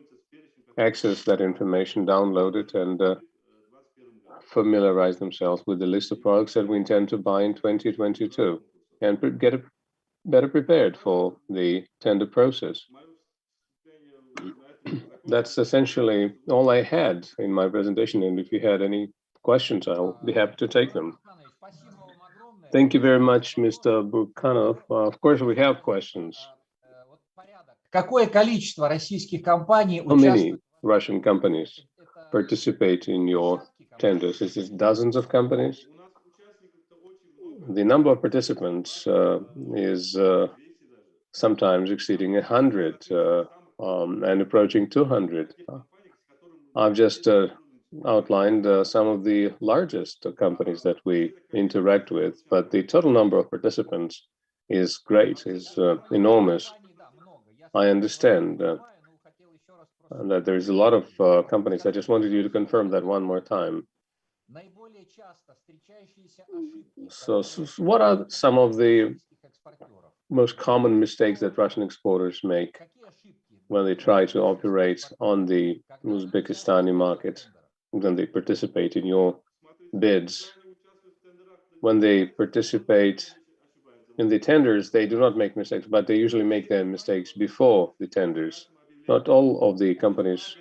access that information, download it, and familiarize themselves with the list of products that we intend to buy in 2022 and get better prepared for the tender process. That's essentially all I had in my presentation, and if you had any questions, I'll be happy to take them. Thank you very much, Mr. Burkanov. Of course, we have questions. Какое количество российских компаний How many Russian companies participate in your tenders? Is it dozens of companies? The number of participants is sometimes exceeding 100 and approaching 200. I've just outlined some of the largest companies that we interact with, but the total number of participants is great, is enormous. I understand that there's a lot of companies. I just wanted you to confirm that one more time. So what are some of the most common mistakes that Russian exporters make when they try to operate on the Uzbekistani market, when they participate in your bids? When they participate in the tenders, they do not make mistakes, but they usually make their mistakes before the tenders. Not all of the companies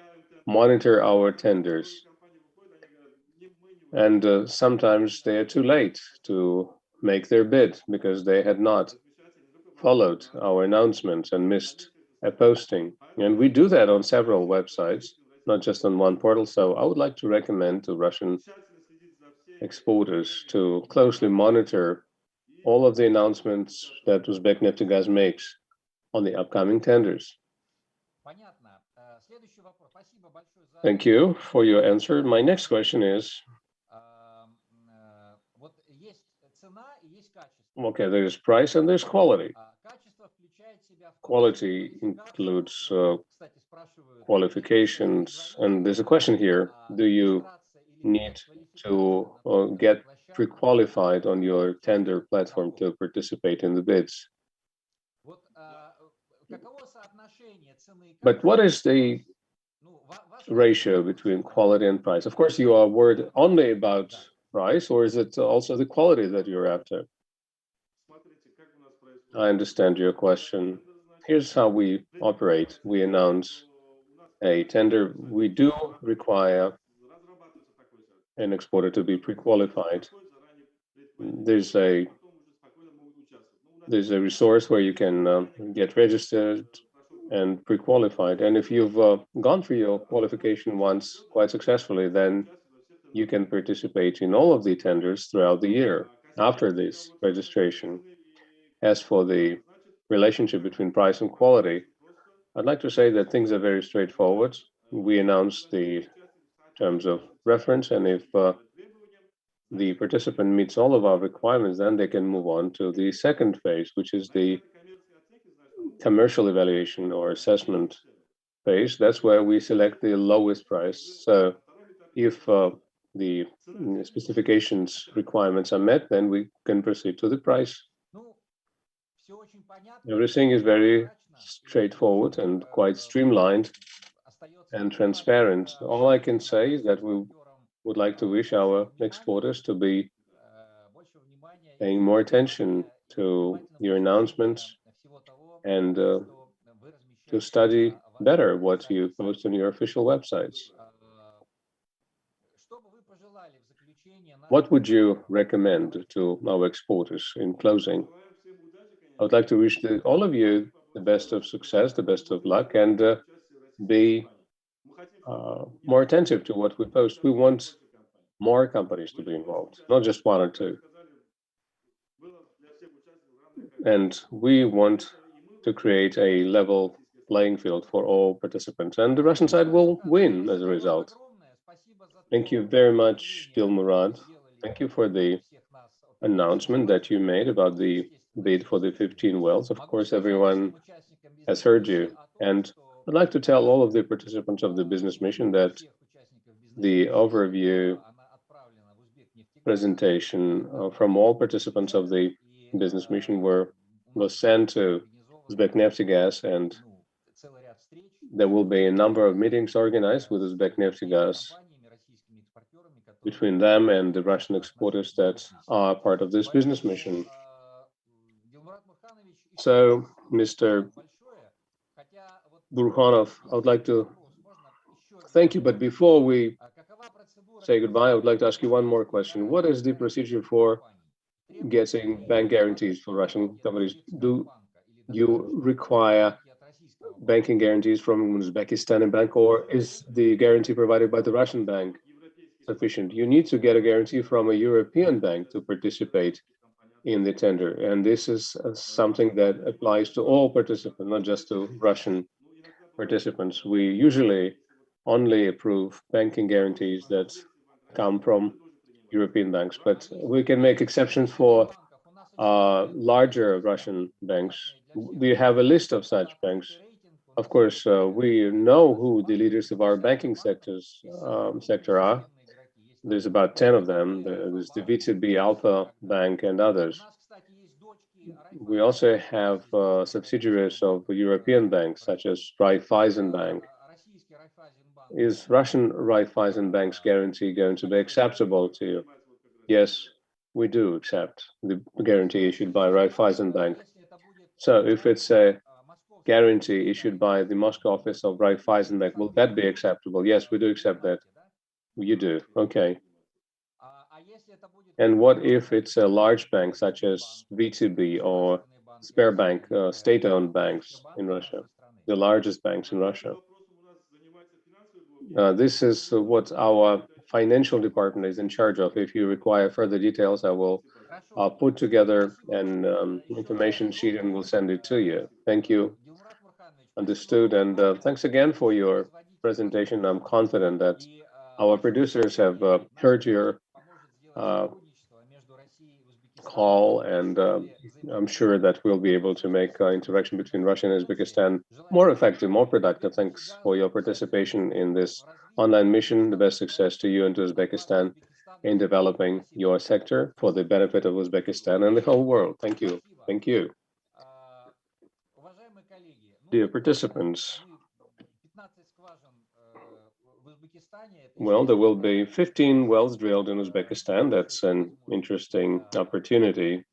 monitor our tenders, and sometimes they are too late to make their bid because they had not followed our announcements and missed a posting. And we do that on several websites, not just on one portal. So I would like to recommend to Russian exporters to closely monitor all of the announcements that Uzbekneftgaz makes on the upcoming tenders. Thank you for your answer. My next question is, okay, there's price and there's quality. Quality includes qualifications, and there's a question here: do you need to get pre-qualified on your tender platform to participate in the bids? But what is the ratio between quality and price? Of course, you are worried only about price, or is it also the quality that you're after? I understand your question. Here's how we operate. We announce a tender. We do require an exporter to be pre-qualified. There's a resource where you can get registered and pre-qualified. And if you've gone through your qualification once quite successfully, then you can participate in all of the tenders throughout the year after this registration. As for the relationship between price and quality, I'd like to say that things are very straightforward. We announce the terms of reference, and if the participant meets all of our requirements, then they can move on to the second phase, which is the commercial evaluation or assessment phase. That's where we select the lowest price. So if the specifications requirements are met, then we can proceed to the price. Everything is very straightforward and quite streamlined and transparent. All I can say is that we would like to wish our exporters to be paying more attention to your announcements and to study better what you post on your official websites. What would you recommend to our exporters in closing? I would like to wish all of you the best of success, the best of luck, and be more attentive to what we post. We want more companies to be involved, not just one or two. And we want to create a level playing field for all participants, and the Russian side will win as a result. Thank you very much, Dilmurad. Thank you for the announcement that you made about the bid for the 15 wells. Of course, everyone has heard you. And I'd like to tell all of the participants of the business mission that the overview presentation from all participants of the business mission was sent to Uzbekneftygaz, and there will be a number of meetings organized with Uzbekneftygaz between them and the Russian exporters that are part of this business mission. So, Mr. Burkhanov, I would like to thank you, but before we say goodbye, I would like to ask you one more question. What is the procedure for getting bank guarantees for Russian companies? Do you require banking guarantees from Uzbekistan bank, or is the guarantee provided by the Russian bank sufficient? You need to get a guarantee from a European bank to participate in the tender, and this is something that applies to all participants, not just to Russian participants. We usually only approve banking guarantees that come from European banks, but we can make exceptions for larger Russian banks. Do you have a list of such banks? Of course, we know who the leaders of our banking sector are. There's about 10 of them. There's the VTB, Alpha Bank, and others. We also have subsidiaries of European banks, such as Raiffeisen Bank. Is Russian Raiffeisen Bank's guarantee going to be acceptable to you? Yes, we do accept the guarantee issued by Raiffeisen Bank. So if it's a guarantee issued by the Moscow office of Raiffeisen Bank, will that be acceptable? Yes, we do accept that. You do, okay. And what if it's a large bank such as VTB or Sberbank, state-owned banks in Russia, the largest banks in Russia? This is what our financial department is in charge of. If you require further details, I will put together an information sheet and we'll send it to you. Thank you. Understood. And thanks again for your presentation. I'm confident that our producers have heard your call, and I'm sure that we'll be able to make interaction between Russia and Uzbekistan more effective, more productive. Thanks for your participation in this online mission. The best success to you and to Uzbekistan in developing your sector for the benefit of Uzbekistan and the whole world. Thank you. Thank you. Dear participants, well, there will be 15 wells drilled in Uzbekistan. That's an interesting opportunity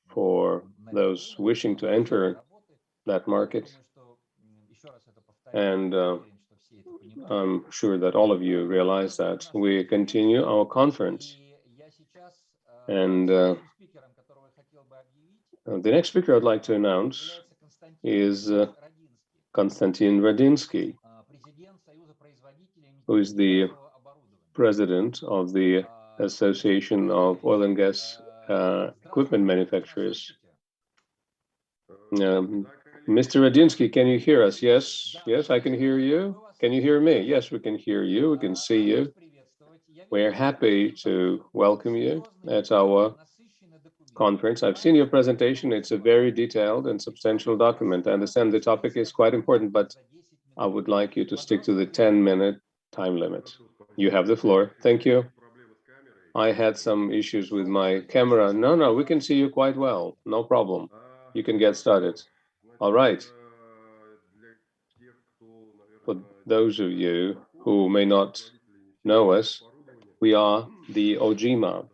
for those wishing to enter that market. And I'm sure that all of you realize that. We continue our conference. And the next speaker I'd like to announce is Konstantin Radinsky, who is the president of the Association of Oil and Gas Equipment Manufacturers. Mr. Radinsky, can you hear us? Yes, yes, I can hear you. Can you hear me? Yes, we can hear you. We can see you. We're happy to welcome you at our conference. I've seen your presentation. It's a very detailed and substantial document. I understand the topic is quite important, but I would like you to stick to the 10-minute time limit. You have the floor. Thank you. I had some issues with my camera. No, we can see you quite well. No problem. You can get started. All right. For those of you who may not know us, we are the OGMA,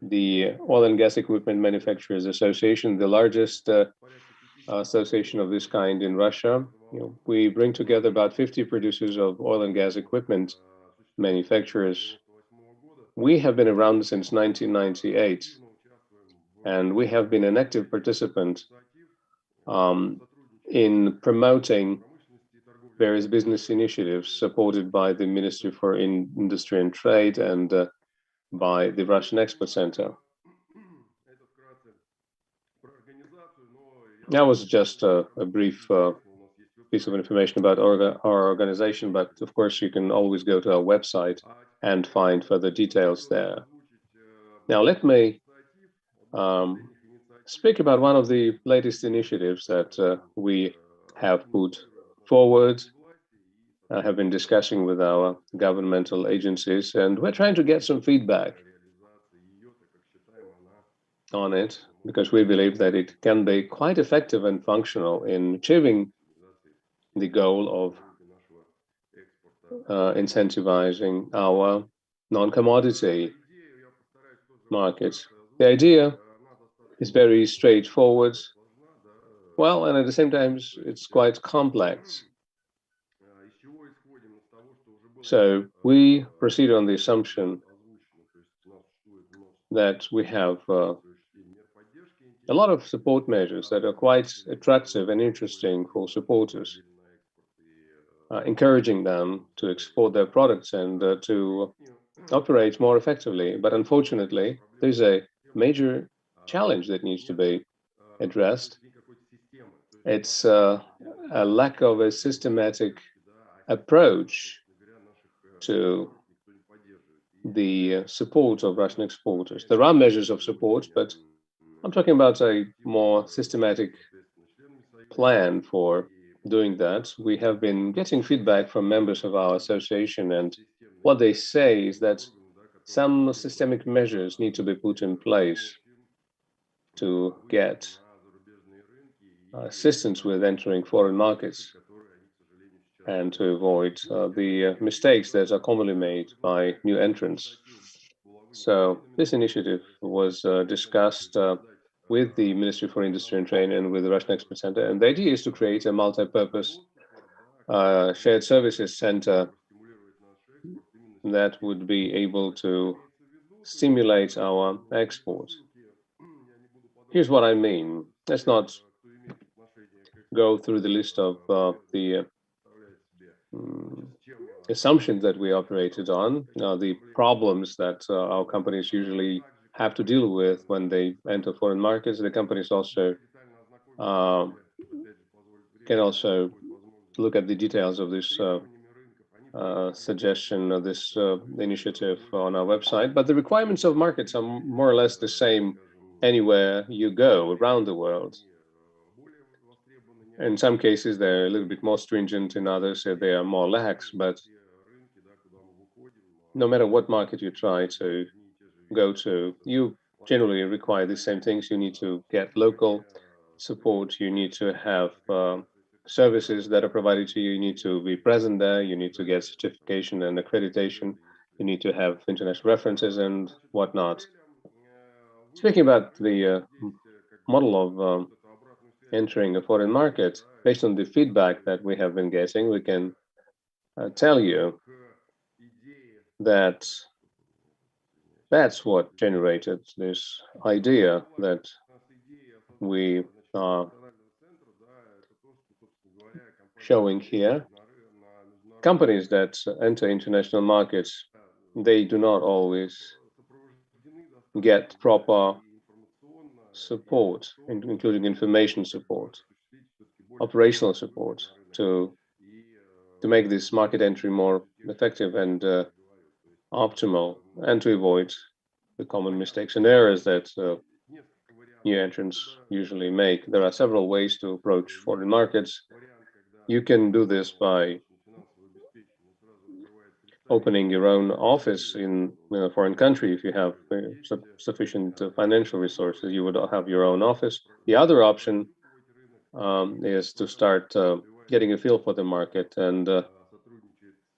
the Oil and Gas Equipment Manufacturers Association, the largest association of this kind in Russia. We bring together about 50 producers of oil and gas equipment manufacturers. We have been around since 1998, and we have been an active participant in promoting various business initiatives supported by the Ministry for Industry and Trade and by the Russian Export Center. That was just a brief piece of information about our organization, but of course you can always go to our website and find further details there. Now let me speak about one of the latest initiatives that we have put forward. I have been discussing with our governmental agencies, and we're trying to get some feedback on it, because we believe that it can be quite effective and functional in achieving the goal of incentivizing our non-commodity markets. The idea is very straightforward, well, and at the same time, it's quite complex. So we proceed on the assumption that we have a lot of support measures that are quite attractive and interesting for supporters, encouraging them to export their products and to operate more effectively. But unfortunately, there's a major challenge that needs to be addressed. It's a lack of a systematic approach to the support of Russian exporters. There are measures of support, but I'm talking about a more systematic plan for doing that. We have been getting feedback from members of our association, and what they say is that some systemic measures need to be put in place to get assistance with entering foreign markets and to avoid the mistakes that are commonly made by new entrants. So this initiative was discussed with the Ministry for Industry and Trade and with the Russian Export Center. And the idea is to create a multi-purpose shared services center that would be able to stimulate our exports. Here's what I mean. Let's not go through the list of the assumptions that we operated on, the problems that our companies usually have to deal with when they enter foreign markets. The companies also can also look at the details of this suggestion of this initiative on our website. But the requirements of markets are more or less the same anywhere you go around the world. In some cases, they're a little bit more stringent. In others, they are more lax. But no matter what market you try to go to, you generally require the same things. You need to get local support. You need to have services that are provided to you. You need to be present there. You need to get certification and accreditation. You need to have international references and whatnot. Speaking about the model of entering a foreign market, based on the feedback that we have been getting, we can tell you that that's what generated this idea that we are showing here. Companies that enter international markets, they do not always get proper support, including information support, operational support, to make this market entry more effective and optimal, and to avoid the common mistakes and errors that new entrants usually make. There are several ways to approach foreign markets. You can do this by opening your own office in a foreign country. If you have sufficient financial resources, you would have your own office. The other option is to start getting a feel for the market, and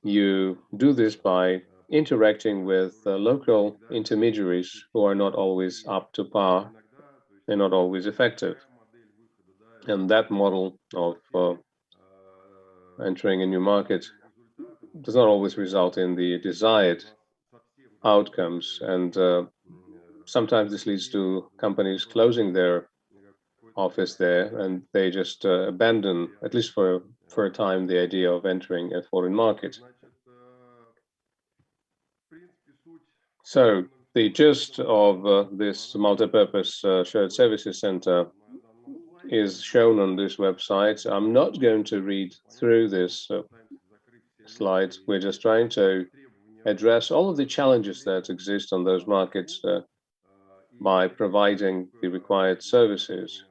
you do this by interacting with local intermediaries who are not always up to par. They're not always effective. And that model of entering a new market does not always result in the desired outcomes. And sometimes this leads to companies closing their office there, and they just abandon, at least for a time, the idea of entering a foreign market. So the gist of this multi-purpose shared services center is shown on this website. I'm not going to read through this slide. We're just trying to address all of the challenges that exist on those markets by providing the required services.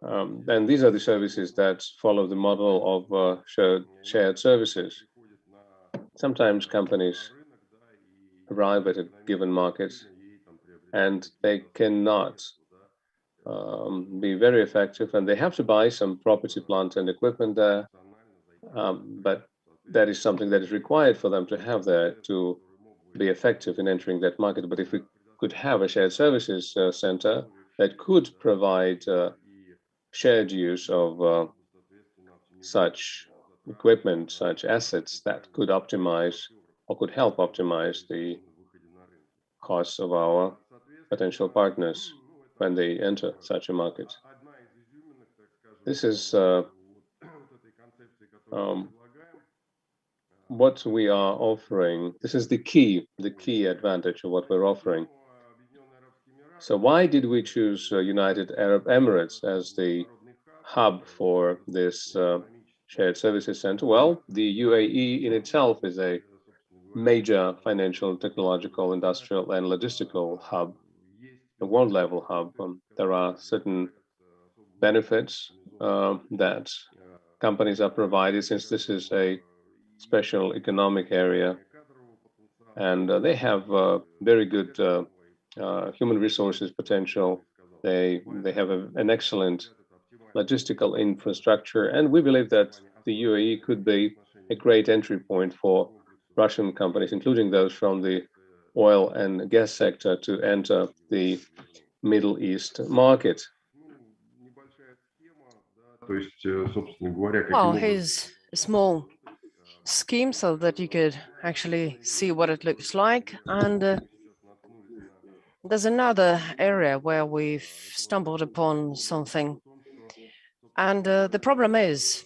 And these are the services that follow the model of shared services. Sometimes companies arrive at a given market and they cannot be very effective, and they have to buy some property, plant, and equipment there. But that is something that is required for them to have there to be effective in entering that market. But if we could have a shared services center that could provide shared use of such equipment, such assets that could optimize or could help optimize the costs of our potential partners when they enter such a market. This is what we are offering. This is the key advantage of what we're offering. So why did we choose United Arab Emirates as the hub for this shared services center? Well, the UAE in itself is a major financial, technological, industrial, and logistical hub, a world-level hub. There are certain benefits that companies are provided, since this is a special economic area, and they have very good human resources potential. They have an excellent logistical infrastructure, and we believe that the UAE could be a great entry point for Russian companies, including those from the oil and gas sector, to enter the Middle East market. Well, here's a small scheme so that you could actually see what it looks like. And there's another area where we've stumbled upon something. And the problem is,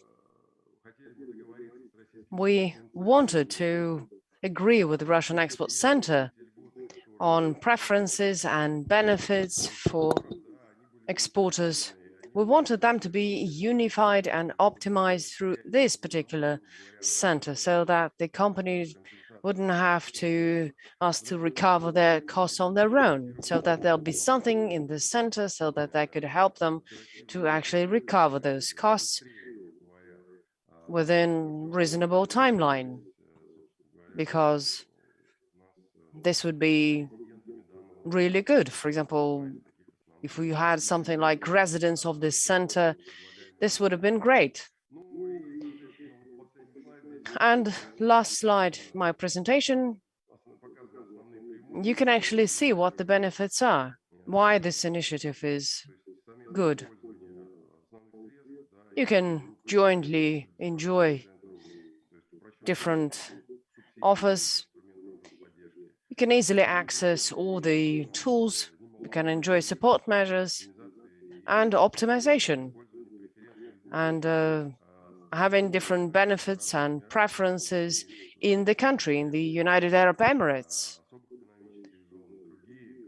we wanted to agree with the Russian Export Center on preferences and benefits for exporters. We wanted them to be unified and optimized through this particular center, so that the companies wouldn't have to ask to recover their costs on their own, so that there'll be something in the center so that they could help them to actually recover those costs within reasonable timeline, because this would be really good. For example, if we had something like residents of this center, this would have been great. And last slide, my presentation, you can actually see what the benefits are, why this initiative is good. You can jointly enjoy different offers. You can easily access all the tools. You can enjoy support measures and optimization, and having different benefits and preferences in the country, in the United Arab Emirates.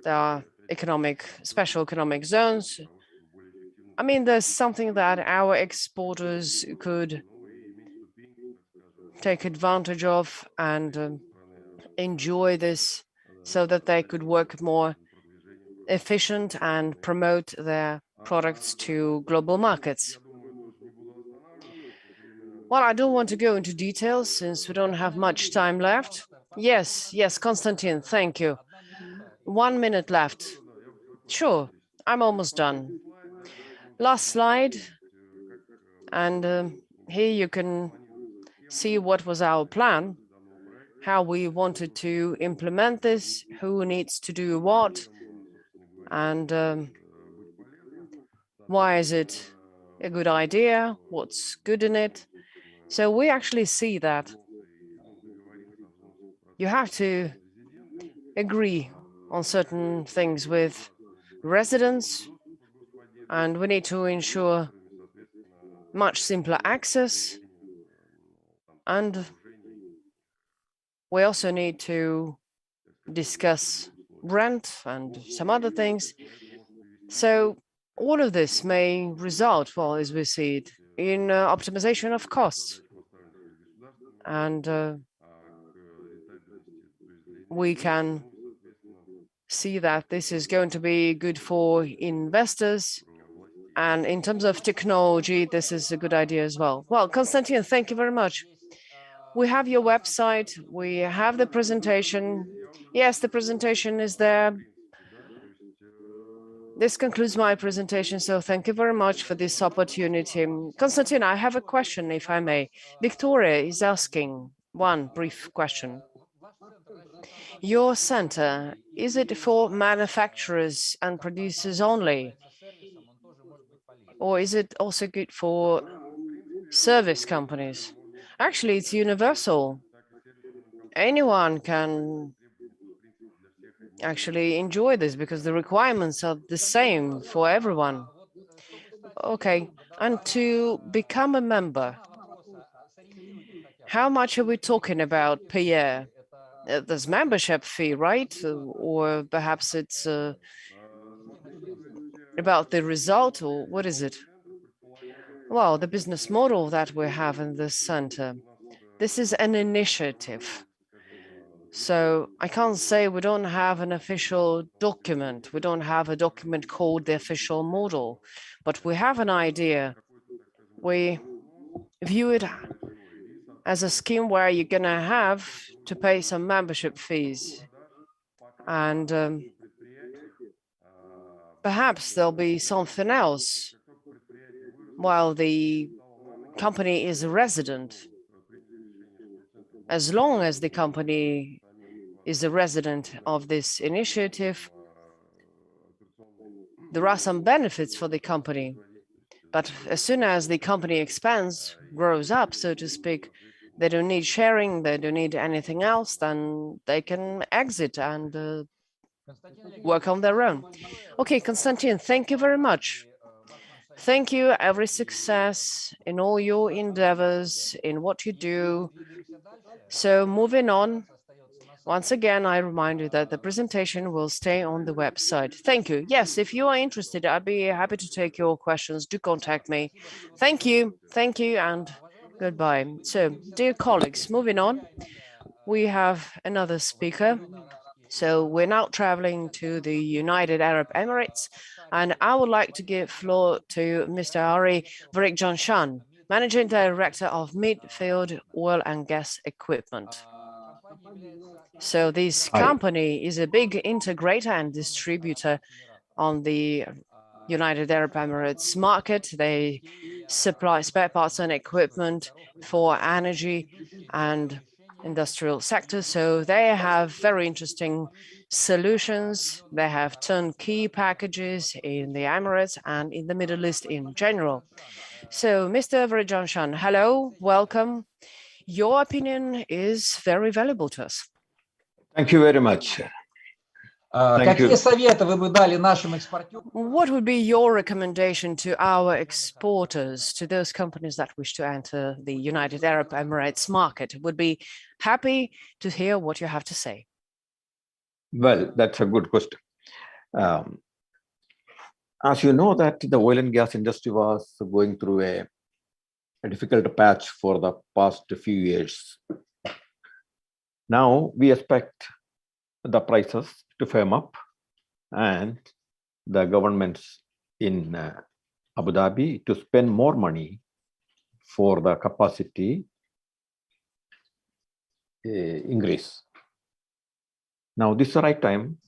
There are special economic zones. I mean, there's something that our exporters could take advantage of and enjoy this, so that they could work more efficient and promote their products to global markets. Well, I don't want to go into details since we don't have much time left. Yes, Konstantin, thank you. 1 minute left. Sure, I'm almost done. Last slide, and here you can see what was our plan, how we wanted to implement this, who needs to do what, and why is it a good idea, what's good in it. So we actually see that you have to agree on certain things with residents, and we need to ensure much simpler access, and we also need to discuss rent and some other things. So all of this may result, well, as we see it, in optimization of costs. And we can see that this is going to be good for investors. And in terms of technology, this is a good idea as well. Well, Konstantin, thank you very much. We have your website, we have the presentation. Yes, the presentation is there. This concludes my presentation, so thank you very much for this opportunity. Konstantin, I have a question, if I may. Victoria is asking one brief question. Your center, is it for manufacturers and producers only? Or is it also good for service companies? Actually, it's universal. Anyone can actually enjoy this because the requirements are the same for everyone. Okay, and to become a member, how much are we talking about per year? There's membership fee, right? Or perhaps it's about the result, or what is it? Well, the business model that we have in this center, this is an initiative. So I can't say we don't have an official document. We don't have a document called the official model, but we have an idea. We view it as a scheme where you're going to have to pay some membership fees. And perhaps there'll be something else while the company is a resident. As long as the company is a resident of this initiative, there are some benefits for the company. But as soon as the company expands, grows up, so to speak, they don't need sharing, they don't need anything else, then they can exit and work on their own. Okay, Konstantin, thank you very much. Thank you, every success in all your endeavors, in what you do. So moving on, once again, I remind you that the presentation will stay on the website. Thank you. Yes, if you are interested, I'd be happy to take your questions. Do contact me. Thank you, and goodbye. So, dear colleagues, moving on, we have another speaker. So we're now traveling to the United Arab Emirates, and I would like to give floor to Mr. Ari Varikjanshan, Managing Director of Midfield Oil and Gas Equipment. So this company is a big integrator and distributor on the United Arab Emirates market. They supply spare parts and equipment for energy and industrial sectors. So they have very interesting solutions. They have turnkey packages in the Emirates and in the Middle East in general. So Mr. Varikjanshan, hello, welcome. Your opinion is very valuable to us. Thank you very much. Какие советы вы бы дали нашим экспортерам? What would be your recommendation to our exporters, to those companies that wish to enter the United Arab Emirates market? Would be happy to hear what you have to say. Well, that's a good question. As you know that the oil and gas industry was going through a difficult patch for the past few years. Now we expect the prices to firm up, and the governments in Abu Dhabi to spend more money for the capacity increase. Now this is the right time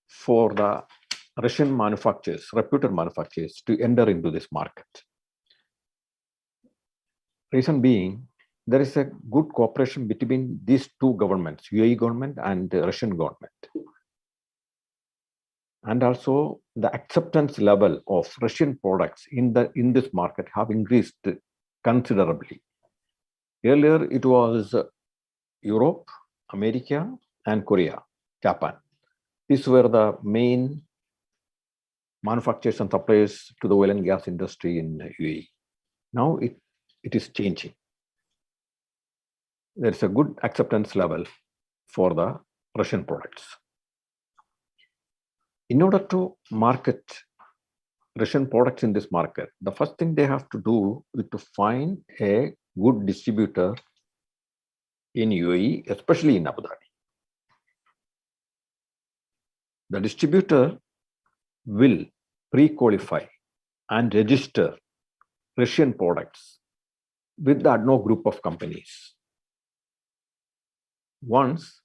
for the Russian manufacturers, reputed manufacturers, to enter into this market. Reason being, there is a good cooperation between these two governments, UAE government and the Russian government. And also the acceptance level of Russian products in this market have increased considerably. Earlier, it was Europe, America, and Korea, Japan. These were the main manufacturers and suppliers to the oil and gas industry in UAE. Now it is changing. There's a good acceptance level for the Russian products. In order to market Russian products in this market, the first thing they have to do is to find a good distributor in UAE, especially in Abu Dhabi. The distributor will pre-qualify and register Russian products with the ADNOC group of companies. Once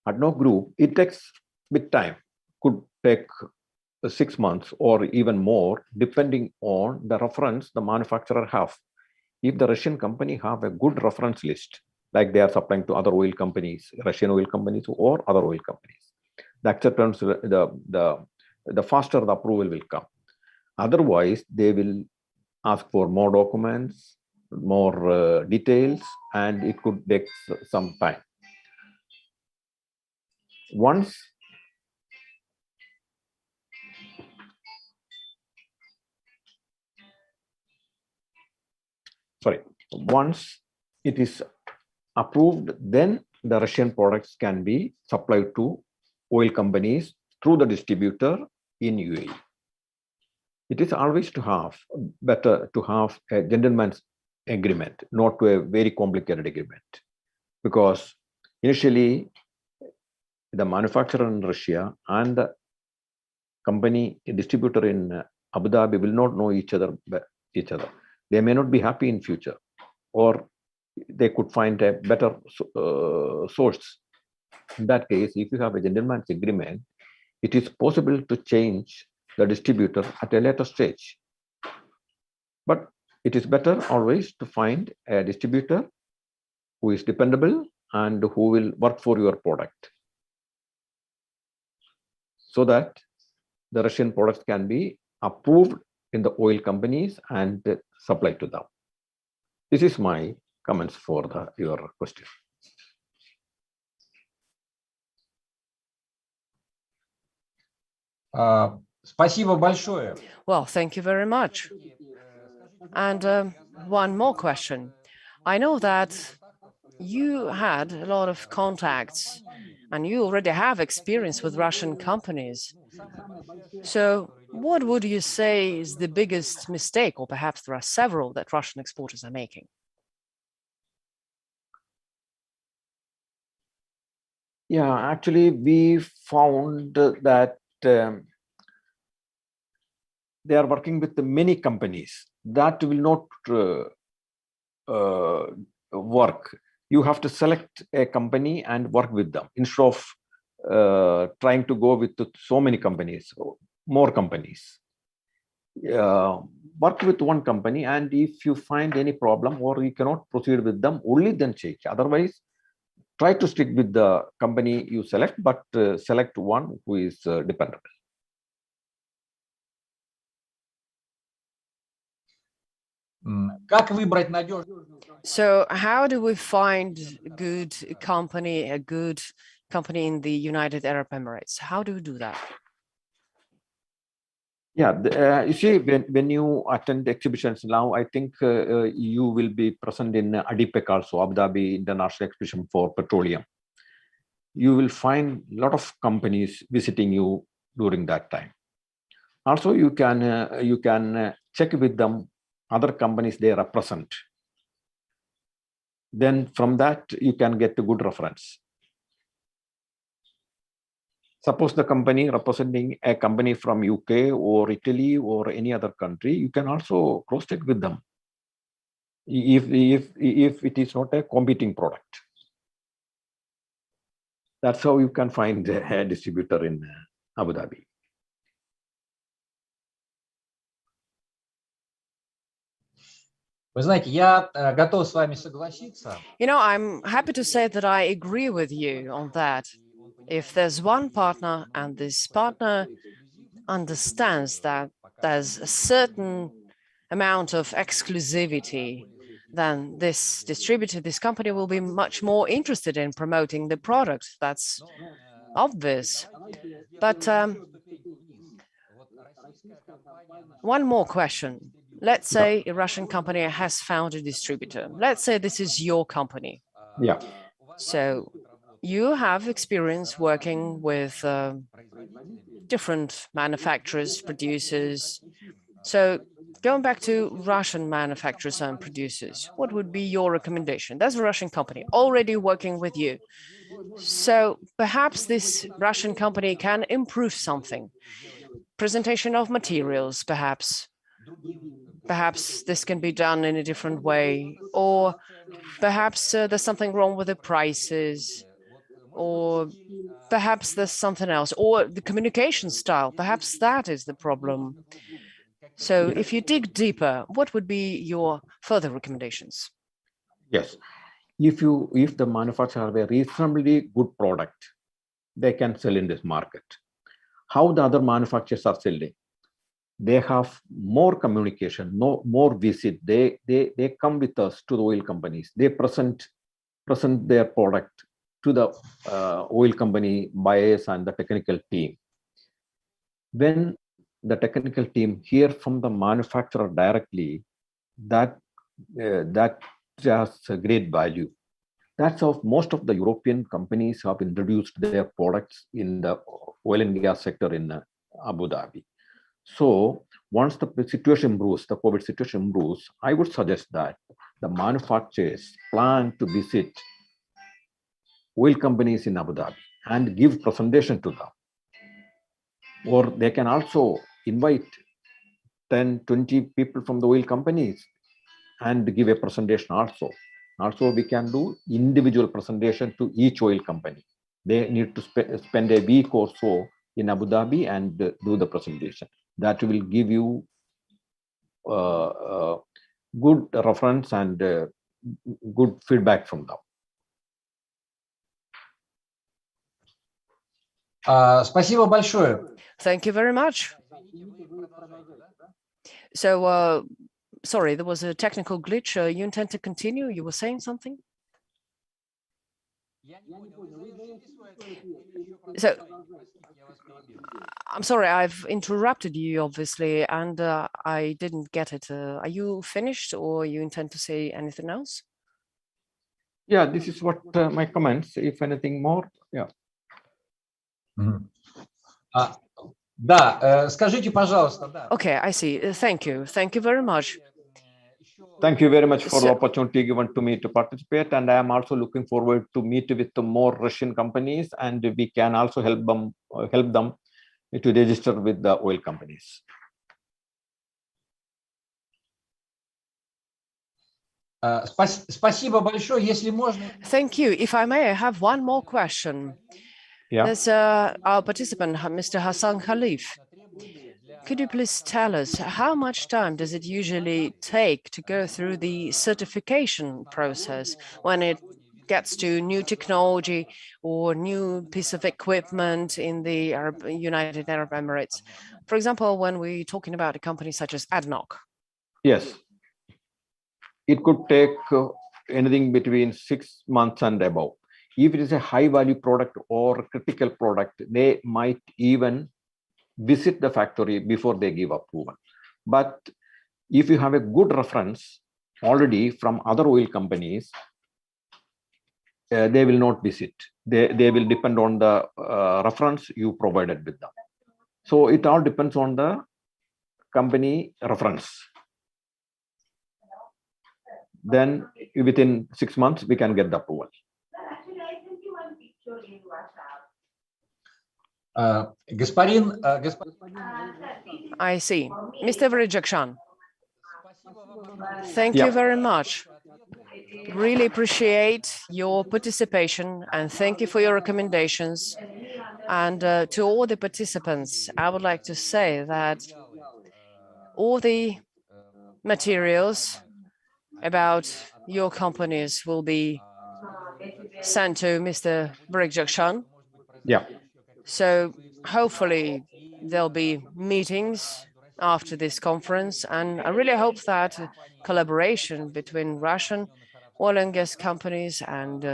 ADNOC group, it takes a bit time, could take 6 months or even more, depending on the reference the manufacturer have. If the Russian company have a good reference list, like they are supplying to other oil companies, Russian oil companies or other oil companies, the acceptance, the faster the approval will come. Otherwise, they will ask for more documents, more details, and it could take some time. Once it is approved, then the Russian products can be supplied to oil companies through the distributor in UAE. It is always better to have a gentleman's agreement, not to a very complicated agreement, because initially the manufacturer in Russia and the company distributor in Abu Dhabi will not know each other. They may not be happy in future, or they could find a better source. In that case, if you have a gentleman's agreement, it is possible to change the distributor at a later stage. But it is better always to find a distributor who is dependable and who will work for your product, so that the Russian products can be approved in the oil companies and supplied to them. This is my comments for your question. Спасибо большое. Well, thank you very much. And one more question. I know that you had a lot of contacts and you already have experience with Russian companies. So what would you say is the biggest mistake, or perhaps there are several, that Russian exporters are making? Yeah, actually, we found that they are working with many companies. That will not work. You have to select a company and work with them instead of trying to go with so many companies, more companies. Work with one company, and if you find any problem or you cannot proceed with them, only then change. Otherwise, try to stick with the company you select, but select one who is dependable. So how do we find a good company in the United Arab Emirates? How do we do that? Yeah, you see, when you attend exhibitions now, I think you will be present in ADIPEC also, Abu Dhabi International Exhibition for Petroleum. You will find a lot of companies visiting you during that time. Also, you can check with them other companies they represent. Then from that, you can get a good reference. Suppose the company representing a company from UK or Italy or any other country, you can also cross-check with them if it is not a competing product. That's how you can find a distributor in Abu Dhabi. Вы знаете, я готов с вами согласиться. You know, I'm happy to say that I agree with you on that. If there's one partner and this partner understands that there's a certain amount of exclusivity, then this distributor, this company will be much more interested in promoting the product. That's obvious. But One more question. Let's say a Russian company has found a distributor. Let's say this is your company. Yeah. So you have experience working with different manufacturers, producers. So going back to Russian manufacturers and producers, what would be your recommendation? That's a Russian company already working with you. So perhaps this Russian company can improve something. Presentation of materials, perhaps. Perhaps this can be done in a different way, or perhaps there's something wrong with the prices, or perhaps there's something else, or the communication style. Perhaps that is the problem. So if you dig deeper, what would be your further recommendations? Yes. If the manufacturer have a reasonably good product, they can sell in this market. How the other manufacturers are selling? They have more communication, more visit. They come with us to the oil companies. They present their product to the oil company buyers and the technical team. When the technical team hear from the manufacturer directly, that has a great value. That's how most of the European companies have introduced their products in the oil and gas sector in Abu Dhabi. So once the situation improves, the COVID situation improves, I would suggest that the manufacturers plan to visit oil companies in Abu Dhabi and give presentation to them. Or they can also invite 10, 20 people from the oil companies and give a presentation also. Also, we can do individual presentation to each oil company. They need to spend a week or so in Abu Dhabi and do the presentation. That will give you good reference and good feedback from them. Спасибо большое. Thank you very much. So, sorry, there was a technical glitch. You intend to continue? You were saying something? So, I'm sorry, I've interrupted you, obviously, and I didn't get it. Are you finished, or you intend to say anything else? Yeah, this is what my comments. If anything more, yeah. Да, скажите, пожалуйста. Okay, I see. Thank you. Thank you very much. Thank you very much for the opportunity given to me to participate. And I am also looking forward to meet with the more Russian companies, and we can also help them to register with the oil companies. Спасибо большое. Если можно. Thank you. If I may, I have one more question. Yeah. There's our participant, Mr. Hassan Khalif. Could you please tell us how much time does it usually take to go through the certification process when it gets to new technology or new piece of equipment in the United Arab Emirates? For example, when we're talking about a company such as ADNOC. Yes. It could take anything between 6 months and above. If it is a high value product or critical product, they might even visit the factory before they give approval. But if you have a good reference already from other oil companies, they will not visit. They will depend on the reference you provided with them. So it all depends on the company reference. Then within 6 months, we can get the approval. I see. Mr. Veryjakshan, thank you very much. Really appreciate your participation and thank you for your recommendations. And to all the participants, I would like to say that all the materials about your companies will be sent to Mr. Veryjakshan. Yeah. So hopefully there'll be meetings after this conference, and I really hope that collaboration between Russian oil and gas companies and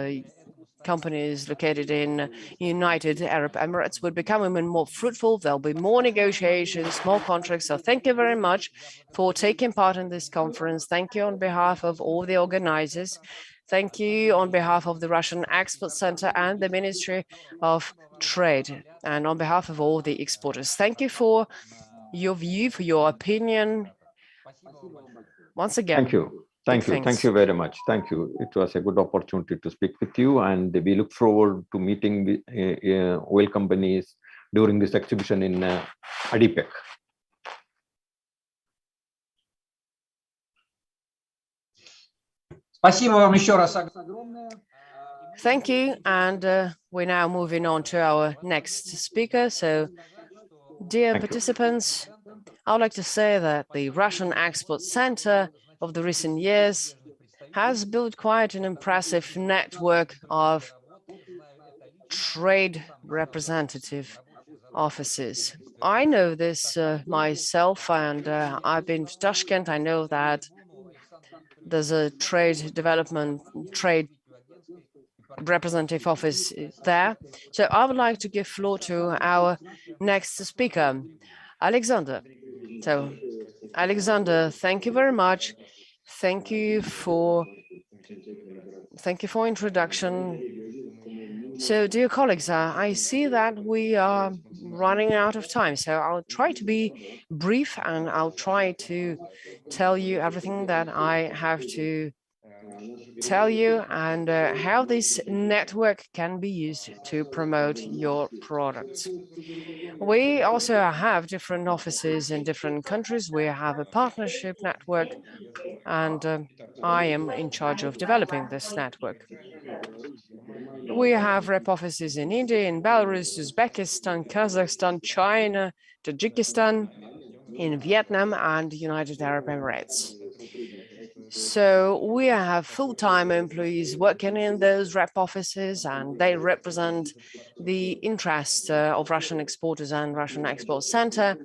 companies located in United Arab Emirates would become even more fruitful. There'll be more negotiations, more contracts. So thank you very much for taking part in this conference. Thank you on behalf of all the organizers. Thank you on behalf of the Russian Export Center and the Ministry of Trade, and on behalf of all the exporters. Thank you for your view, for your opinion. Once again, Thank you. Thank you. Thank you very much. Thank you. It was a good opportunity to speak with you, and we look forward to meeting the oil companies during this exhibition in Adipec. Thank you, and we're now moving on to our next speaker. So, dear participants, I would like to say that the Russian Export Center of the recent years has built quite an impressive network of trade representative offices. I know this myself, and I've been to Tashkent. I know that there's a trade development, trade representative office there. So I would like to give floor to our next speaker, Alexander. So, Alexander, thank you very much. Thank you for introduction. So, dear colleagues, I see that we are running out of time. So I'll try to be brief, and I'll try to tell you everything that I have to tell you, and how this network can be used to promote your products. We also have different offices in different countries. We have a partnership network, and I am in charge of developing this network. We have rep offices in India, in Belarus, Uzbekistan, Kazakhstan, China, Tajikistan, in Vietnam, and United Arab Emirates. So we have full-time employees working in those rep offices, and they represent the interests of Russian exporters and Russian Export Center.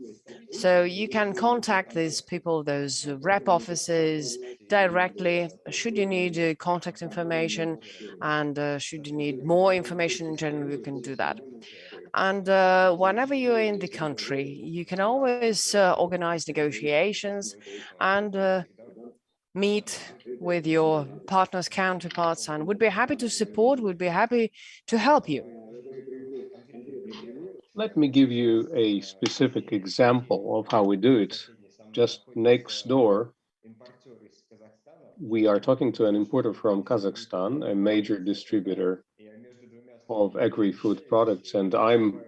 So you can contact these people, those rep offices, directly should you need contact information, and should you need more information in general, you can do that. And whenever you're in the country, you can always organize negotiations and meet with your partners, counterparts, and would be happy to support, would be happy to help you. Let me give you a specific example of how we do it. Just next door, we are talking to an importer from Kazakhstan, a major distributor of agri-food products, and I'm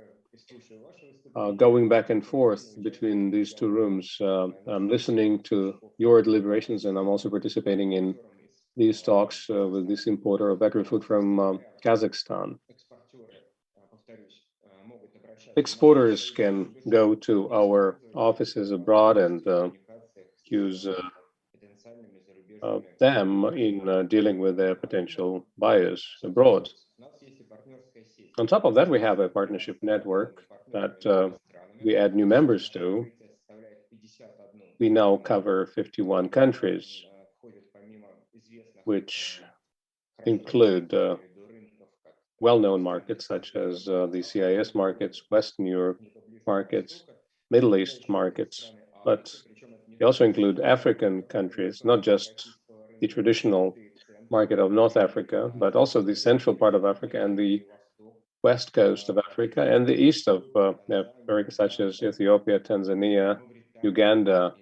going back and forth between these two rooms. I'm listening to your deliberations, and I'm also participating in these talks with this importer of agri-food from Kazakhstan. Exporters can go to our offices abroad and use them in dealing with their potential buyers abroad. On top of that, we have a partnership network that we add new members to. We now cover 51 countries, which include well-known markets such as the CIS markets, Western Europe markets, Middle East markets, but they also include African countries, not just the traditional market of North Africa, but also the central part of Africa and the west coast of Africa and the east of Africa, such as Ethiopia, Tanzania, Uganda,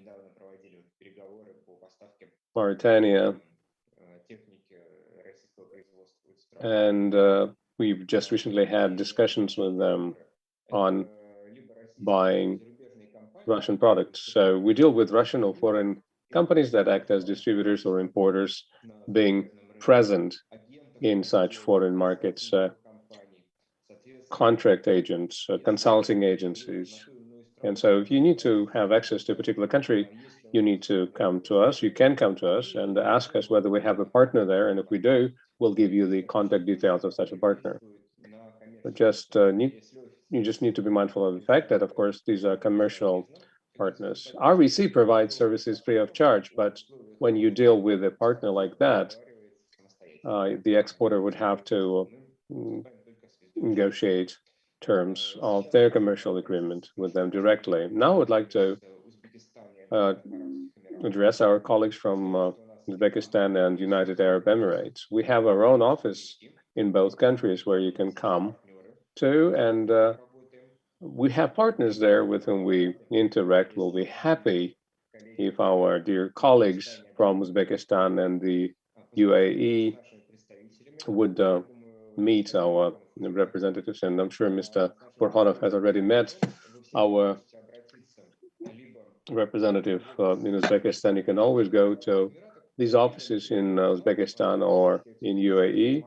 Mauritania, and we've just recently had discussions with them on buying Russian products. So we deal with Russian or foreign companies that act as distributors or importers, being present in such foreign markets, contract agents, consulting agencies. And so if you need to have access to a particular country, you need to come to us. You can come to us and ask us whether we have a partner there. And if we do, we'll give you the contact details of such a partner. But you just need to be mindful of the fact that, of course, these are commercial partners. RVC provides services free of charge, but when you deal with a partner like that, the exporter would have to negotiate terms of their commercial agreement with them directly. Now I would like to address our colleagues from Uzbekistan and United Arab Emirates. We have our own office in both countries where you can come to, and we have partners there with whom we interact. We'll be happy if our dear colleagues from Uzbekistan and the UAE would meet our representatives, and I'm sure Mr. Burhanov has already met our representative in Uzbekistan. You can always go to these offices in Uzbekistan or in UAE,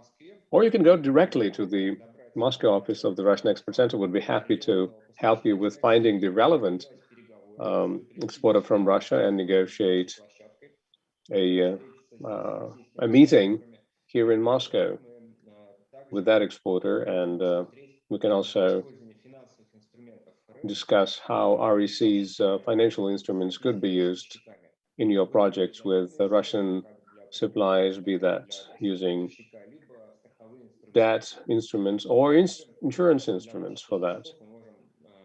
or you can go directly to the Moscow office of the Russian Export Center. Would be happy to help you with finding the relevant exporter from Russia and negotiate a meeting here in Moscow with that exporter, and we can also discuss how REC's financial instruments could be used in your projects with Russian suppliers, be that using debt instruments or insurance instruments for that.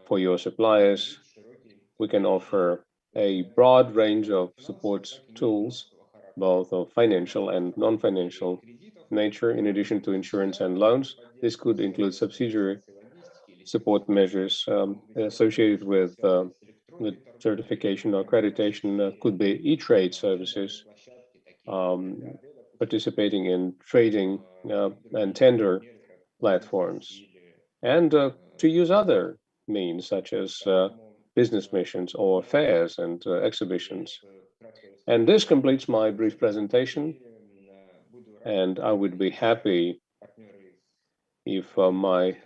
For your suppliers, we can offer a broad range of support tools, both of financial and non-financial nature, in addition to insurance and loans. This could include subsidiary support measures associated with certification or accreditation. Could be e-trade services, participating in trading and tender platforms, and to use other means such as business missions or fairs and exhibitions. And this completes my brief presentation, and I would be happy if my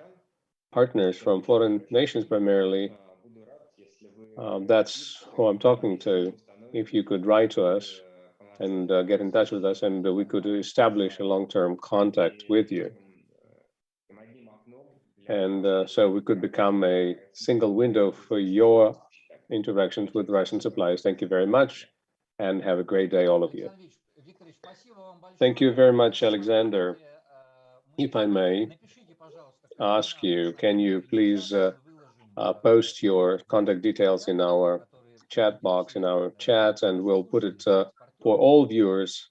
partners from foreign nations primarily, that's who I'm talking to, if you could write to us and get in touch with us, and we could establish a long-term contact with you. And so we could become a single window for your interactions with Russian suppliers. Thank you very much, and have a great day, all of you. Thank you very much, Alexander. If I may ask you, can you please post your contact details in our chat box, in our chat, and we'll put it for all viewers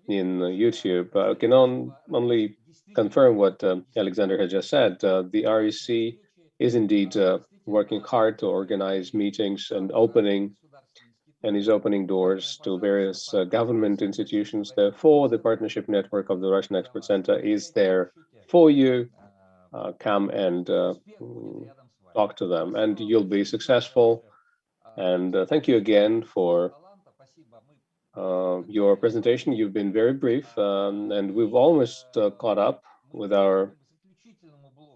in YouTube. I can only confirm what Alexander has just said. The REC is indeed working hard to organize meetings and is opening doors to various government institutions. Therefore, the partnership network of the Russian Export Center is there for you. Come and talk to them, and you'll be successful. And thank you again for your presentation. You've been very brief, and we've almost caught up with our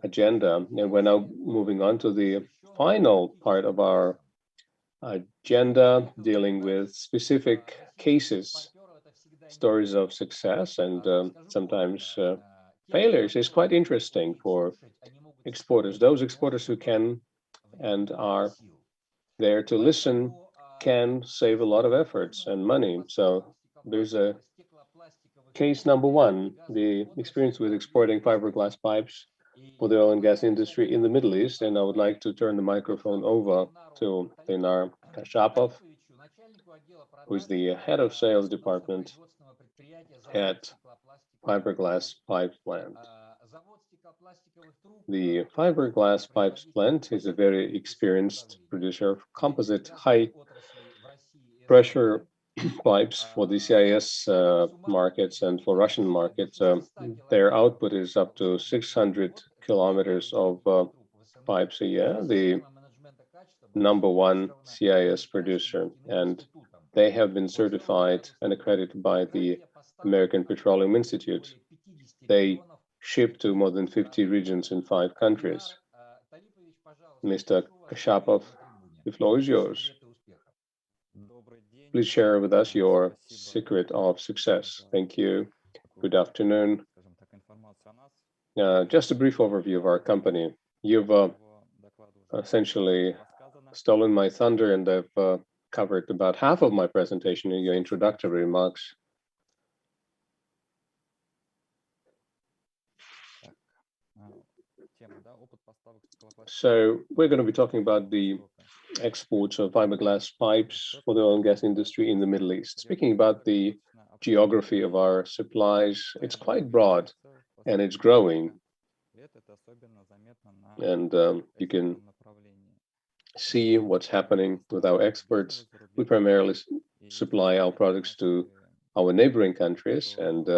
agenda. And we're now moving on to the final part of our agenda, dealing with specific cases, stories of success, and sometimes failures. Is quite interesting for exporters. Those exporters who can and are there to listen can save a lot of efforts and money. So there's a case number one, the experience with exporting fiberglass pipes for the oil and gas industry in the Middle East. And I would like to turn the microphone over to Dinar Kashapov, who is the head of sales department at Fiberglass Pipes Plant. The fiberglass pipes plant is a very experienced producer of composite high pressure pipes for the CIS markets and for Russian markets. Their output is up to 600 kilometers of pipes a year, the #1 CIS producer, and they have been certified and accredited by the American Petroleum Institute. They ship to more than 50 regions in 5 countries. Mr. Kashapov, the floor is yours. Please share with us your secret of success. Thank you. Good afternoon. Just a brief overview of our company. You've essentially stolen my thunder, and I've covered about half of my presentation in your introductory remarks. So we're going to be talking about the exports of fiberglass pipes for the oil and gas industry in the Middle East. Speaking about the geography of our supplies, it's quite broad and it's growing. And you can see what's happening with our exports. We primarily supply our products to our neighboring countries, and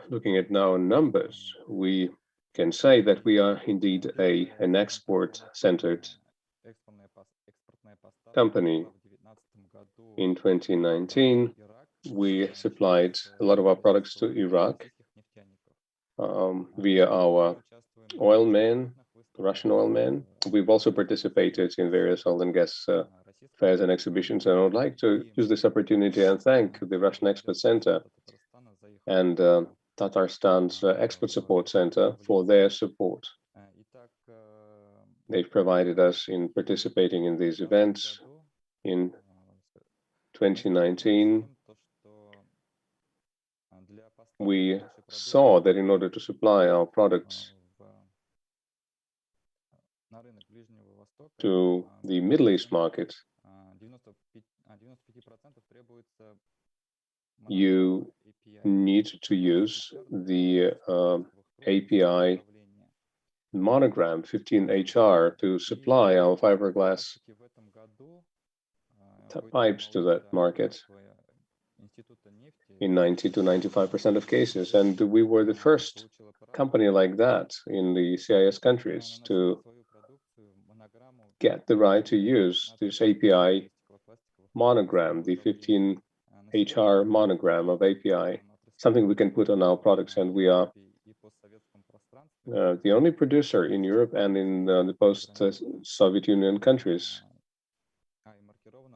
looking at now numbers, we can say that we are indeed an export-centered company. In 2019, we supplied a lot of our products to Iraq via our oilmen, Russian oilmen. We've also participated in various oil and gas fairs and exhibitions, and I would like to use this opportunity and thank the Russian Export Center and Tatarstan's Export Support Center for their support. They've provided us in participating in these events. In 2019, we saw that in order to supply our products to the Middle East market, you need to use the API monogram 15HR to supply our fiberglass pipes to that market in 90 to 95% of cases. And we were the first company like that in the CIS countries to get the right to use this API monogram, the 15HR monogram of API, something we can put on our products. And we are the only producer in Europe and in the post-Soviet Union countries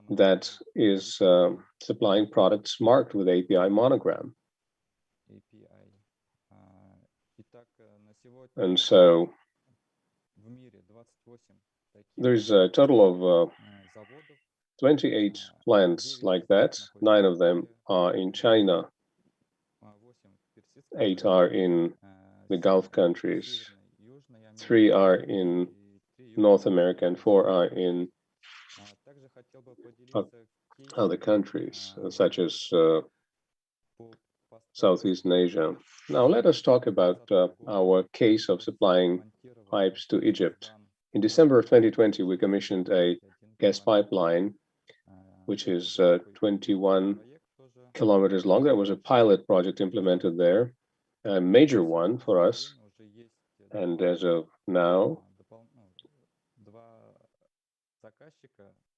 that is supplying products marked with API monogram. And so there's a total of 28 plants like that. 9 of them are in China, 8 are in the Gulf countries, 3 are in North America, and 4 are in other countries, such as Southeast Asia. Now, let us talk about our case of supplying pipes to Egypt. In December of 2020, we commissioned a gas pipeline, which is 21 kilometers long. That was a pilot project implemented there, a major one for us. And as of now,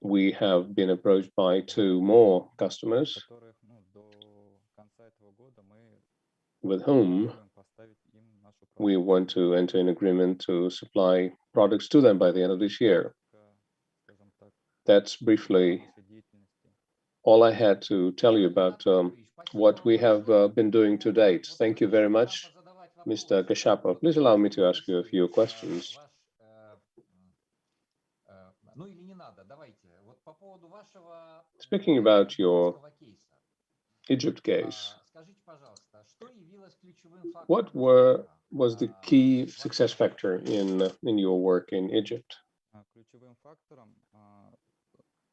we have been approached by 2 more customers with whom we want to enter an agreement to supply products to them by the end of this year. That's briefly all I had to tell you about what we have been doing to date. Thank you very much, Mr. Gashapov. Please allow me to ask you a few questions. Speaking about your Egypt case, what was the key success factor in your work in Egypt?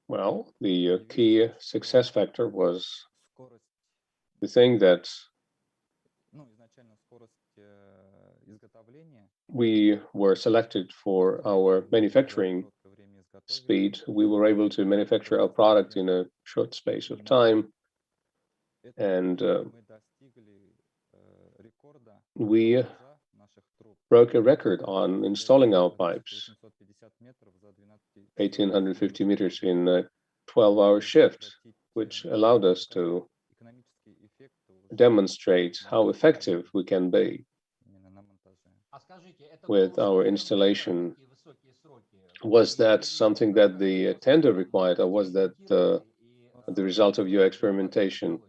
Well, the key success factor was the thing that we were selected for our manufacturing speed. We were able to manufacture our product in a short space of time, and we broke a record on installing our pipes, 1,850 meters in a 12-hour shift, which allowed us to demonstrate how effective we can be with our installation. Was that something that the tender required, or was that the result of your experimentation?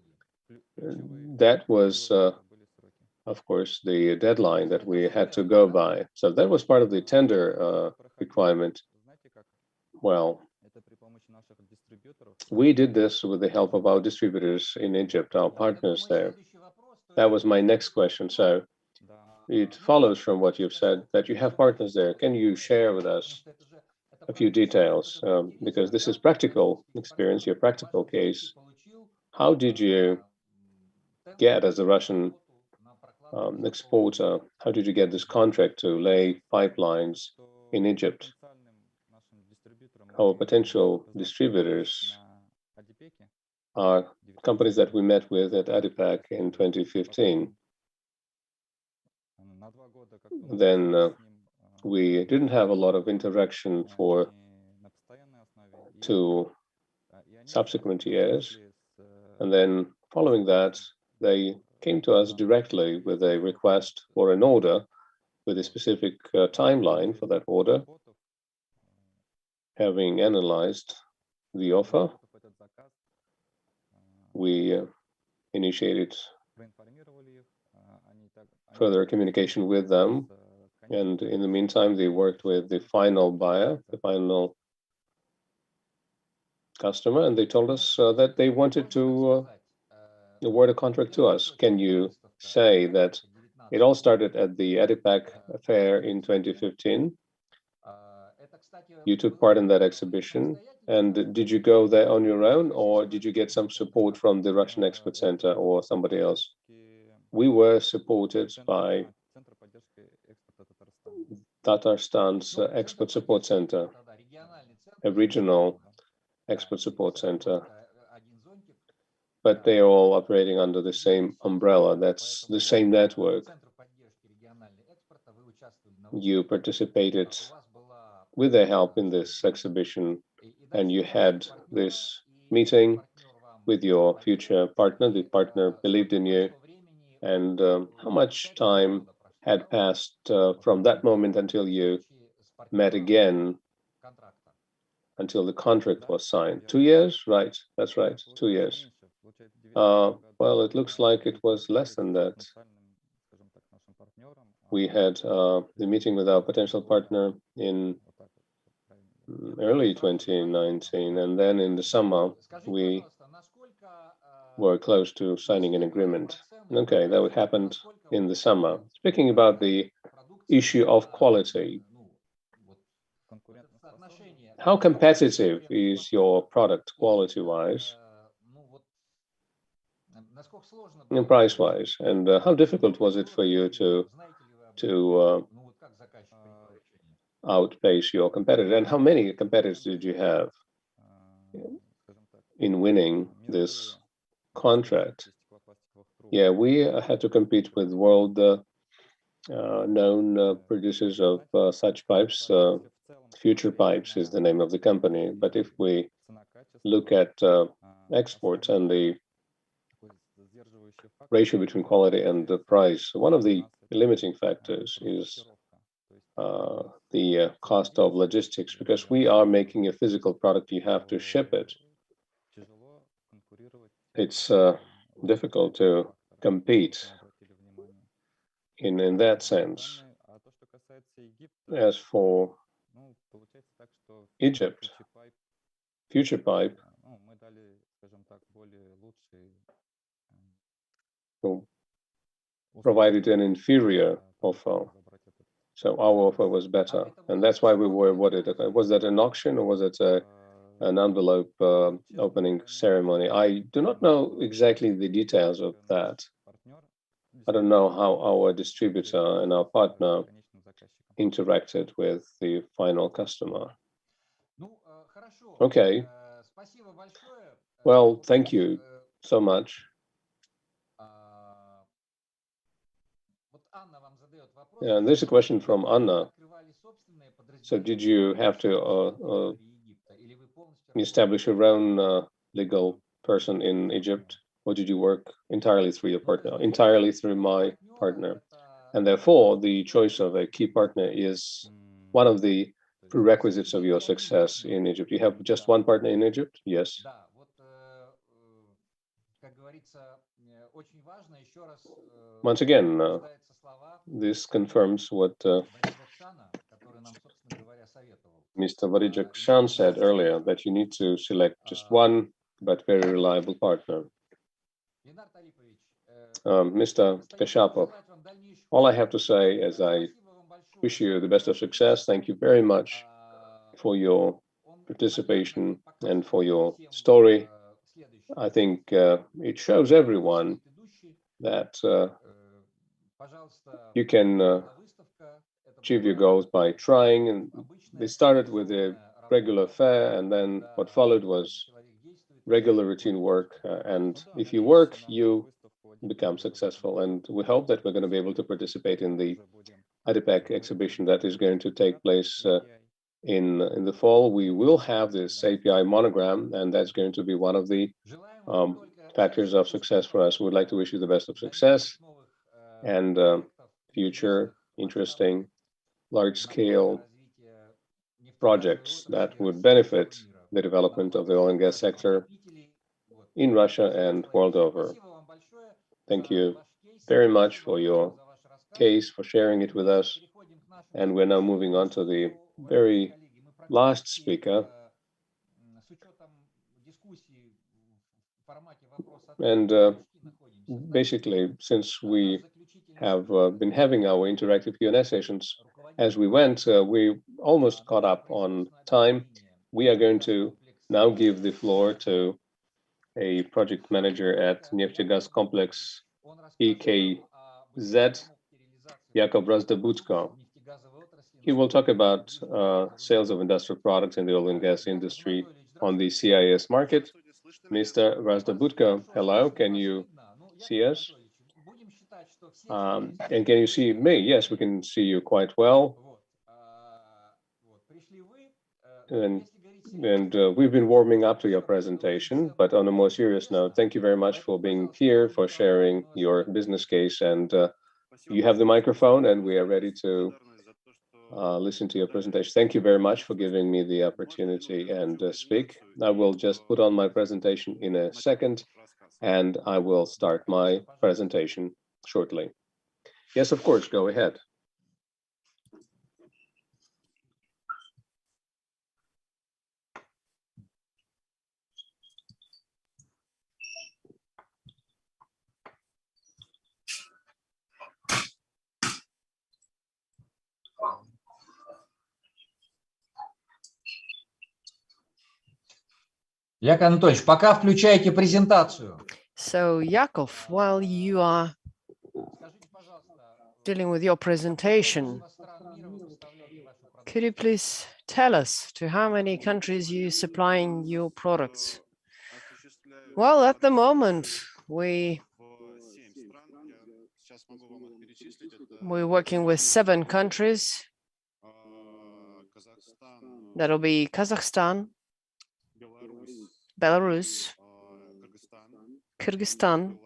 That was, of course, the deadline that we had to go by. So that was part of the tender requirement. Well, we did this with the help of our distributors in Egypt, our partners there. That was my next question. So it follows from what you've said that you have partners there. Can you share with us a few details? Because this is practical experience, your practical case. How did you get, as a Russian exporter, how did you get this contract to lay pipelines in Egypt? Our potential distributors are companies that we met with at ADIPEC in 2015. Then we didn't have a lot of interaction for 2 subsequent years. And then following that, they came to us directly with a request for an order with a specific timeline for that order. Having analyzed the offer, we initiated further communication with them. And in the meantime, they worked with the final buyer, the final customer, and they told us that they wanted to award a contract to us. Can you say that it all started at the ADIPEC fair in 2015? You took part in that exhibition, and did you go there on your own, or did you get some support from the Russian Export Center or somebody else? We were supported by Tatarstan's Export Support Center, a regional export support center, but they are all operating under the same umbrella. That's the same network. You participated with their help in this exhibition, and you had this meeting with your future partner. The partner believed in you. And how much time had passed from that moment until you met again, until the contract was signed? 2 years, right? That's right, 2 years. Well, it looks like it was less than that. We had the meeting with our potential partner in early 2019, and then in the summer, we were close to signing an agreement. Okay, that happened in the summer. Speaking about the issue of quality, how competitive is your product quality-wise and price-wise? And how difficult was it for you to outpace your competitor? And how many competitors did you have in winning this contract? Yeah, we had to compete with world known producers of such pipes. Future Pipes is the name of the company. But if we look at exports and the ratio between quality and the price, one of the limiting factors is the cost of logistics, because we are making a physical product. You have to ship it. It's difficult to compete in that sense. As for Egypt, Future Pipe provided an inferior offer. So our offer was better, and that's why we were awarded it. Was that an auction, or was it an envelope opening ceremony? I do not know exactly the details of that. I don't know how our distributor and our partner interacted with the final customer. Okay. Well, thank you so much. And there's a question from Anna. So did you have to establish your own legal person in Egypt, or did you work entirely through your partner? Entirely through my partner. And therefore, the choice of a key partner is one of the prerequisites of your success in Egypt. You have just one partner in Egypt? Yes. Once again, this confirms what Mr. Varijak-Shan said earlier, that you need to select just one, but very reliable partner. Mr. Kashapov, all I have to say is I wish you the best of success. Thank you very much for your participation and for your story. I think it shows everyone that you can achieve your goals by trying. And they started with a regular fair, and then what followed was regular routine work. And if you work, you become successful. And we hope that we're going to be able to participate in the IDIPEC exhibition that is going to take place in the fall. We will have this API monogram, and that's going to be one of the factors of success for us. We'd like to wish you the best of success and future interesting large-scale projects that would benefit the development of the oil and gas sector in Russia and world over. Thank you very much for your case, for sharing it with us. And we're now moving on to the very last speaker. And basically, since we have been having our interactive Q&A sessions as we went, we almost caught up on time. We are going to now give the floor to a project manager at Neftegas Complex EKZ, Jakub Razdobudko. He will talk about sales of industrial products in the oil and gas industry on the CIS market. Mr. Razdobudko, hello, can you see us? And can you see me? Yes, we can see you quite well. And we've been warming up to your presentation, but on a more serious note, thank you very much for being here, for sharing your business case. And you have the microphone, and we are ready to listen to your presentation. Thank you very much for giving me the opportunity and speak. I will just put on my presentation in a second, and I will start my presentation shortly. Yes, of course, go ahead. Яков Анатольевич, пока включаете презентацию. So, Yakov, while you are dealing with your presentation, could you please tell us to how many countries you're supplying your products? Well, at the moment, we're working with 7 countries. That'll be Kazakhstan, Belarus, Kyrgyzstan.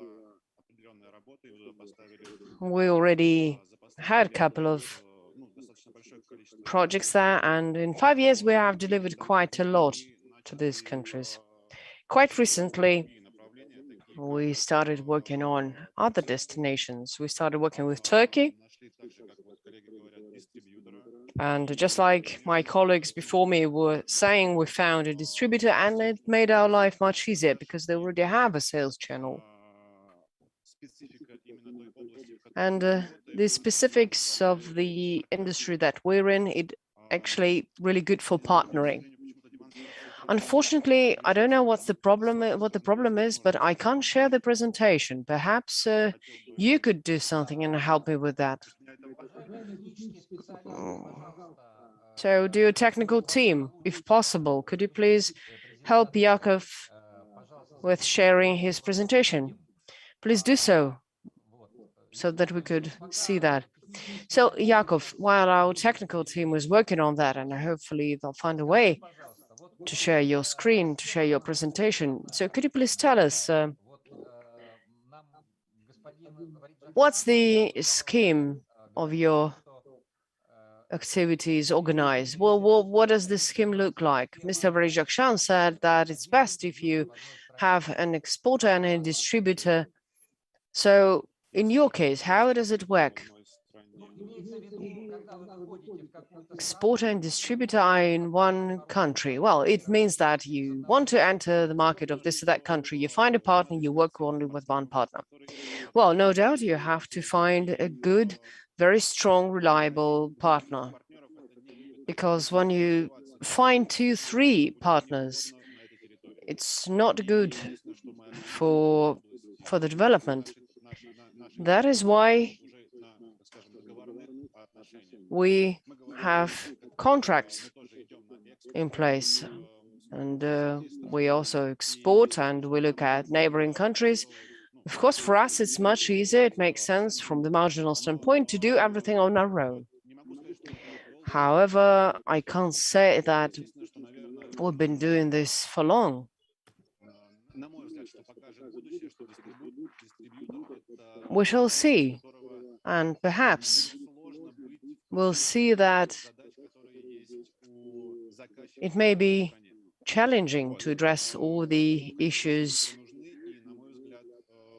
We already had a couple of projects there, and in 5 years we have delivered quite a lot to these countries. Quite recently, we started working on other destinations. We started working with Turkey. And just like my colleagues before me were saying, we found a distributor, and it made our life much easier because they already have a sales channel. And the specifics of the industry that we're in, it actually really good for partnering. Unfortunately, I don't know what the problem is, but I can't share the presentation. Perhaps you could do something and help me with that. So, dear technical team, if possible, could you please help Yakov with sharing his presentation? Please do so that we could see that. So, Yakov, while our technical team was working on that, and hopefully they'll find a way to share your screen, to share your presentation. So could you please tell us what's the scheme of your activities organized? Well, what does this scheme look like? Mr. Veryzhakshan said that it's best if you have an exporter and a distributor. So in your case, how does it work? exporter and distributor are in one country. Well, it means that you want to enter the market of this or that country. You find a partner, you work only with one partner. Well, no doubt you have to find a good, very strong, reliable partner. Because when you find 2, 3 partners, it's not good for the development. That is why we have contracts in place, and we also export and we look at neighboring countries. Of course, for us, it's much easier. It makes sense from the marginal standpoint to do everything on our own. However, I can't say that we've been doing this for long. We shall see, and perhaps we'll see that it may be challenging to address all the issues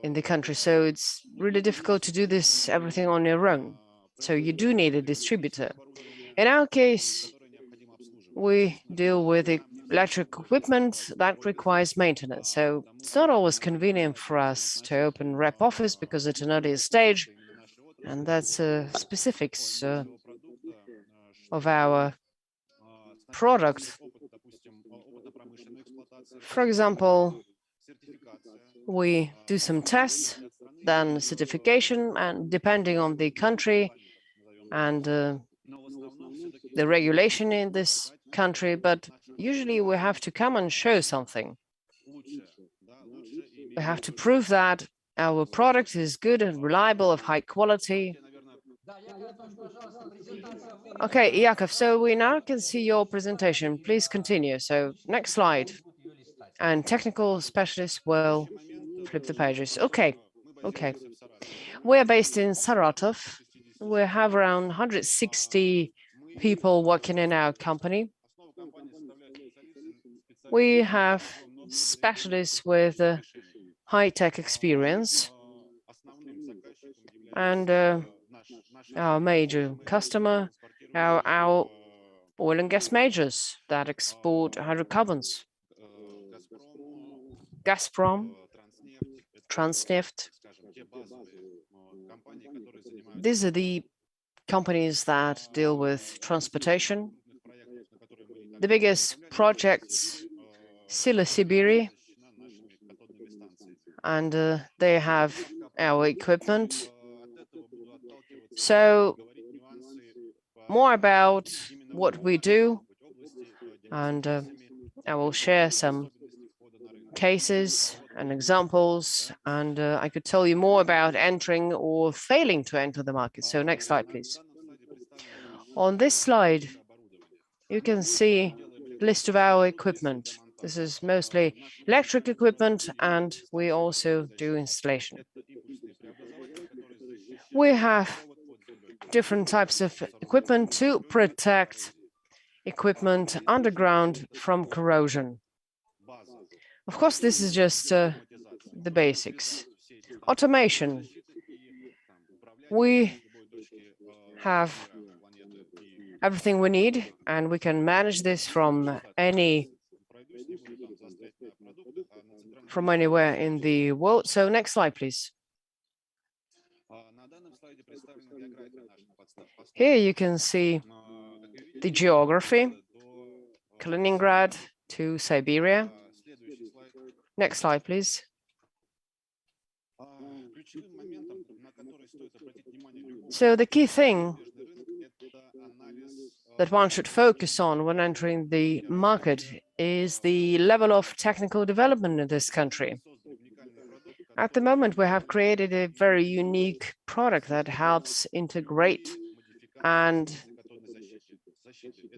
in the country. So it's really difficult to do this everything on your own. So you do need a distributor. In our case, we deal with electric equipment that requires maintenance. So it's not always convenient for us to open rep office because at an earlier stage, and that's specifics of our product. For example, we do some tests, then certification, and depending on the country and the regulation in this country, but usually we have to come and show something. We have to prove that our product is good and reliable, of high quality. Okay, Yakov, so we now can see your presentation. Please continue. So next slide. And technical specialists will flip the pages. Okay. We're based in Saratov. We have around 160 people working in our company. We have specialists with high-tech experience, and our major customer are our oil and gas majors that export hydrocarbons. Gazprom, Transneft. These are the companies that deal with transportation. The biggest projects, Sila Sibiri, and they have our equipment. So more about what we do, and I will share some cases and examples, and I could tell you more about entering or failing to enter the market. So next slide, please. On this slide, you can see a list of our equipment. This is mostly electric equipment, and we also do installation. We have different types of equipment to protect equipment underground from corrosion. Of course, this is just the basics. Automation. We have everything we need, and we can manage this from anywhere in the world. So next slide, please. Here you can see the geography, Kaliningrad to Siberia. Next slide, please. So the key thing that one should focus on when entering the market is the level of technical development in this country. At the moment, we have created a very unique product that helps integrate and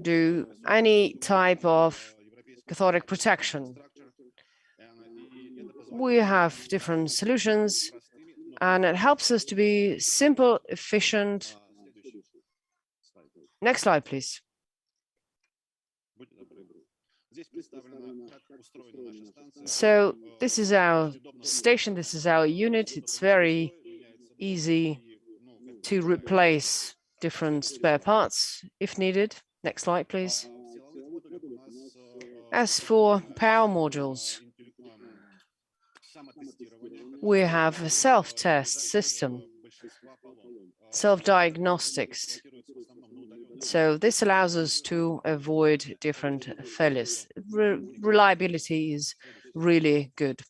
do any type of cathodic protection. We have different solutions, and it helps us to be simple, efficient. Next slide, please. So this is our station, this is our unit. It's very easy to replace different spare parts if needed. Next slide, please. As for power modules, we have a self-test system, self-diagnostics. So this allows us to avoid different failures. Reliability is really good.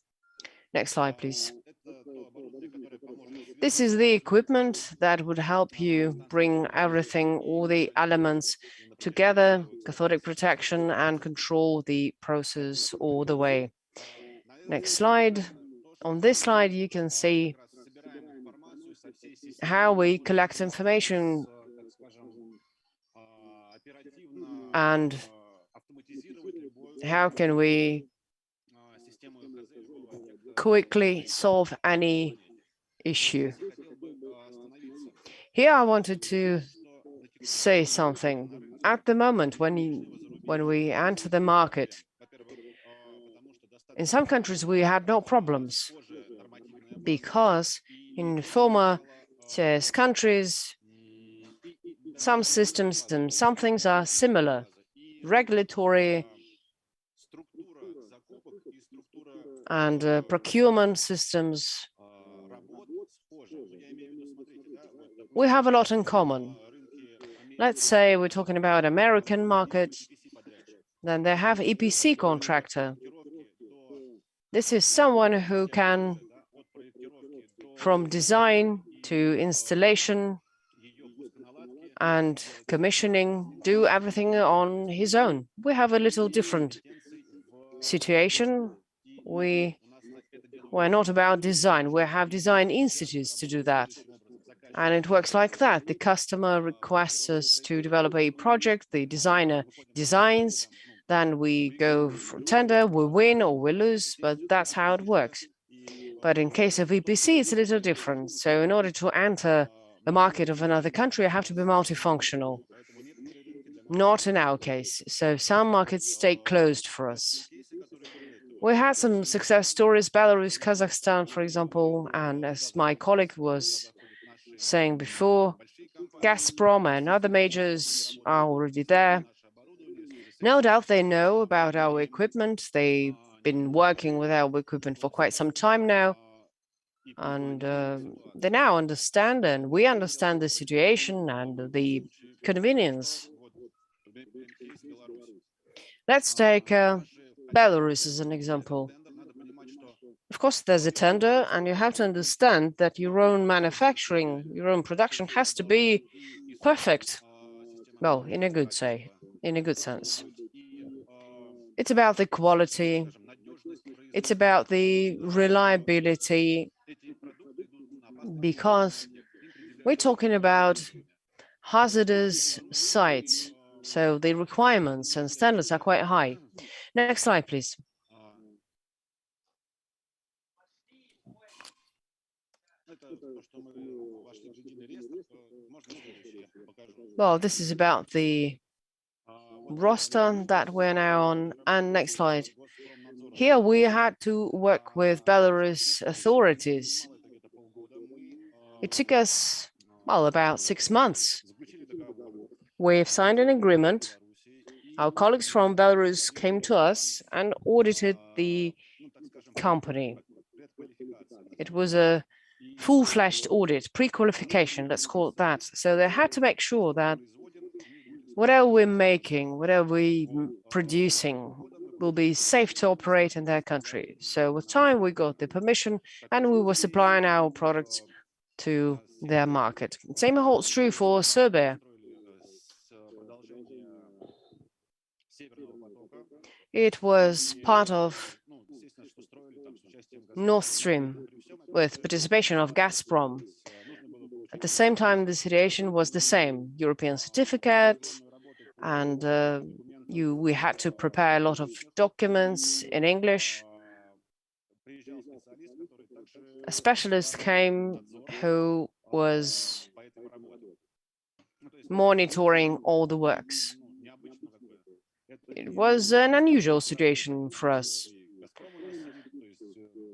Next slide, please. This is the equipment that would help you bring everything, all the elements together, cathodic protection, and control the process all the way. Next slide. On this slide, you can see how we collect information and how can we quickly solve any issue. Here I wanted to say something. At the moment, when we enter the market, in some countries we had no problems because in former CIS countries, some systems and some things are similar. Regulatory and procurement systems, we have a lot in common. Let's say we're talking about American market, then they have EPC contractor. This is someone who can, from design to installation and commissioning, do everything on his own. We have a little different situation. We're not about design. We have design institutes to do that. And it works like that. The customer requests us to develop a project, the designer designs, then we go for tender, we win or we lose, but that's how it works. But in case of EPC, it's a little different. So in order to enter the market of another country, I have to be multifunctional. Not in our case. So some markets stay closed for us. We had some success stories, Belarus, Kazakhstan, for example, and as my colleague was saying before, Gazprom and other majors are already there. No doubt they know about our equipment. They've been working with our equipment for quite some time now. And they now understand, and we understand the situation and the convenience. Let's take Belarus as an example. Of course, there's a tender, and you have to understand that your own manufacturing, your own production has to be perfect. Well, in a good sense. It's about the quality. It's about the reliability, because we're talking about hazardous sites. So the requirements and standards are quite high. Next slide, please. Well, this is about the roster that we're now on. And next slide. Here we had to work with Belarus authorities. It took us, well, about 6 months. We've signed an agreement. Our colleagues from Belarus came to us and audited the company. It was a full-fledged audit, pre-qualification, let's call it that. So they had to make sure that whatever we're making, whatever we're producing, will be safe to operate in their country. So with time, we got the permission and we were supplying our products to their market. Same holds true for Serbia. It was part of Nord Stream with participation of Gazprom. At the same time, the situation was the same. European certificate, and we had to prepare a lot of documents in English. A specialist came who was monitoring all the works. It was an unusual situation for us.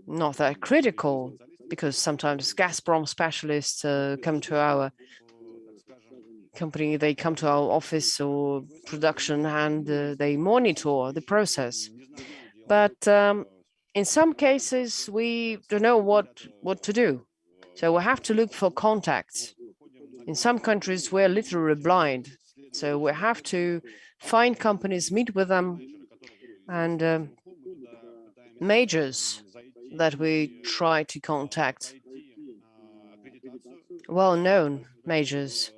Not that critical, because sometimes Gazprom specialists come to our company, they come to our office or production and they monitor the process. But in some cases, we don't know what to do. So we have to look for contacts. In some countries, we're literally blind. So we have to find companies, meet with them, and majors that we try to contact, well-known majors,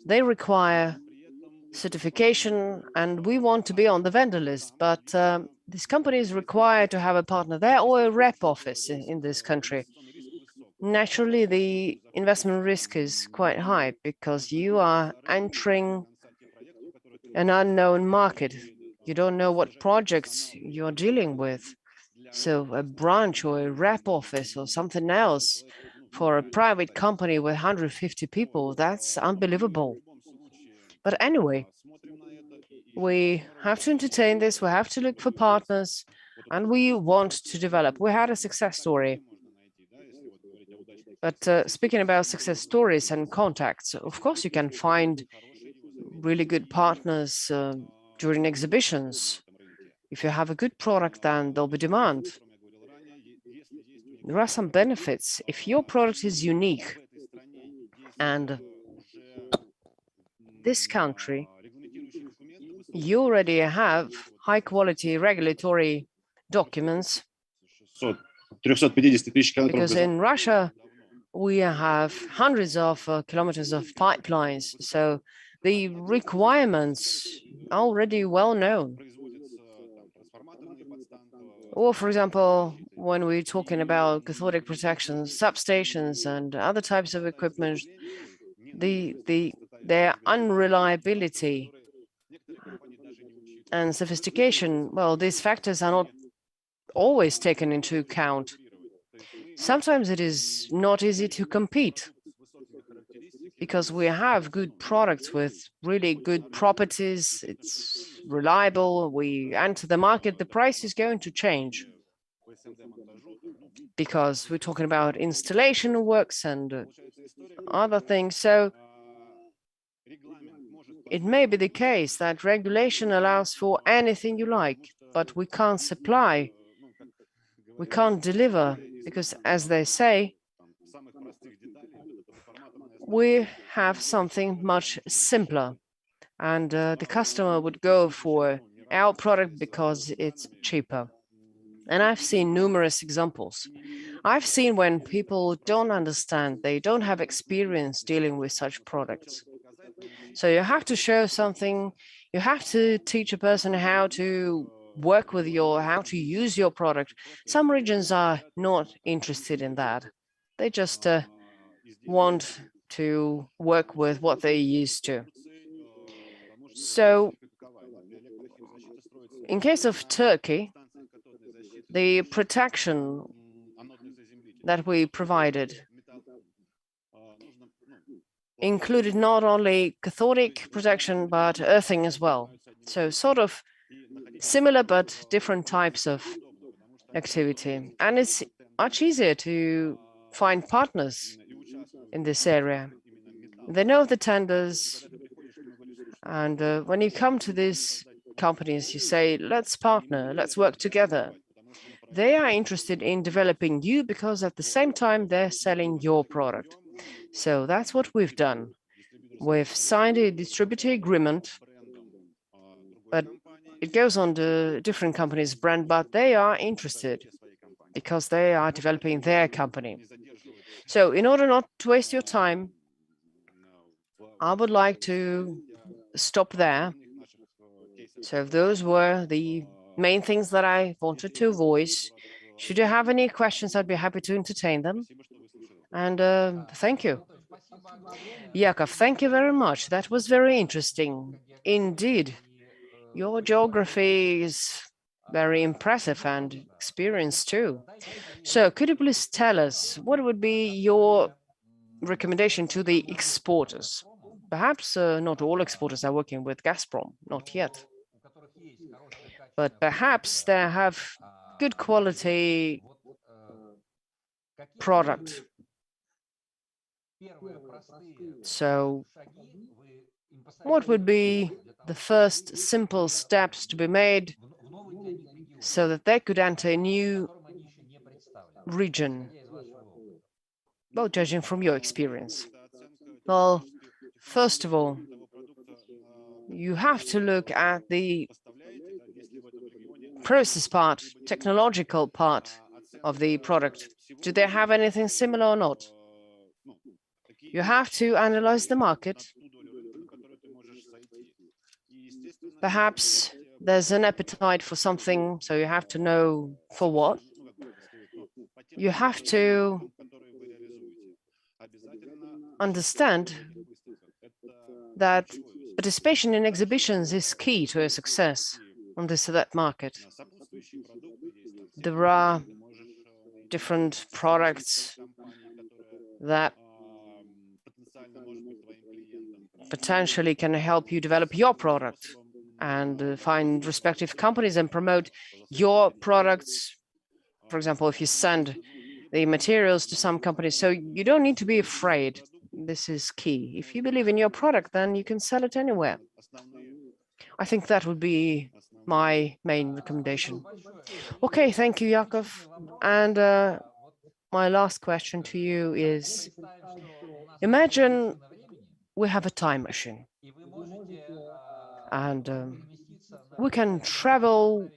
they require certification and we want to be on the vendor list, but these companies require to have a partner there or a rep office in this country. Naturally, the investment risk is quite high because you are entering an unknown market. You don't know what projects you're dealing with. So a branch or a rep office or something else for a private company with 150 people, that's unbelievable. But anyway, we have to entertain this, we have to look for partners, and we want to develop. We had a success story. But speaking about success stories and contacts, of course, you can find really good partners during exhibitions. If you have a good product, then there'll be demand. There are some benefits. If your product is unique and this country, you already have high quality regulatory documents, because in Russia, we have hundreds of kilometers of pipelines. So the requirements are already well known. Or, for example, when we're talking about cathodic protection, substations and other types of equipment, their unreliability and sophistication, well, these factors are not always taken into account. Sometimes it is not easy to compete because we have good products with really good properties, it's reliable, we enter the market, the price is going to change because we're talking about installation works and other things. So it may be the case that regulation allows for anything you like, but we can't supply, we can't deliver, because as they say, we have something much simpler, and the customer would go for our product because it's cheaper. And I've seen numerous examples. I've seen when people don't understand, they don't have experience dealing with such products. So you have to show something, you have to teach a person how to work with how to use your product. Some regions are not interested in that. They just want to work with what they used to. So in case of Turkey, the protection that we provided included not only cathodic protection, but earthing as well. So sort of similar, but different types of activity. And it's much easier to find partners in this area. They know the tenders. And when you come to these companies, you say, let's partner, let's work together. They are interested in developing you because at the same time, they're selling your product. So that's what we've done. We've signed a distributor agreement, but it goes on to different companies' brand, but they are interested because they are developing their company. So in order not to waste your time, I would like to stop there. So those were the main things that I wanted to voice. Should you have any questions, I'd be happy to entertain them. And thank you. Yakov, thank you very much. That was very interesting. Indeed, your geography is very impressive and experienced too. So could you please tell us what would be your recommendation to the exporters? Perhaps not all exporters are working with Gazprom, not yet. But perhaps they have good quality product. So what would be the first simple steps to be made so that they could enter a new region? Well, judging from your experience. Well, first of all, you have to look at the process part, technological part of the product. Do they have anything similar or not? You have to analyze the market. Perhaps there's an appetite for something, so you have to know for what. You have to understand that participation in exhibitions is key to a success on this or that market. There are different products that potentially can help you develop your product and find respective companies and promote your products. For example, if you send the materials to some companies, so you don't need to be afraid. This is key. If you believe in your product, then you can sell it anywhere. I think that would be my main recommendation. Okay, thank you, Yakov. And my last question to you is, imagine we have a time machine and we can travel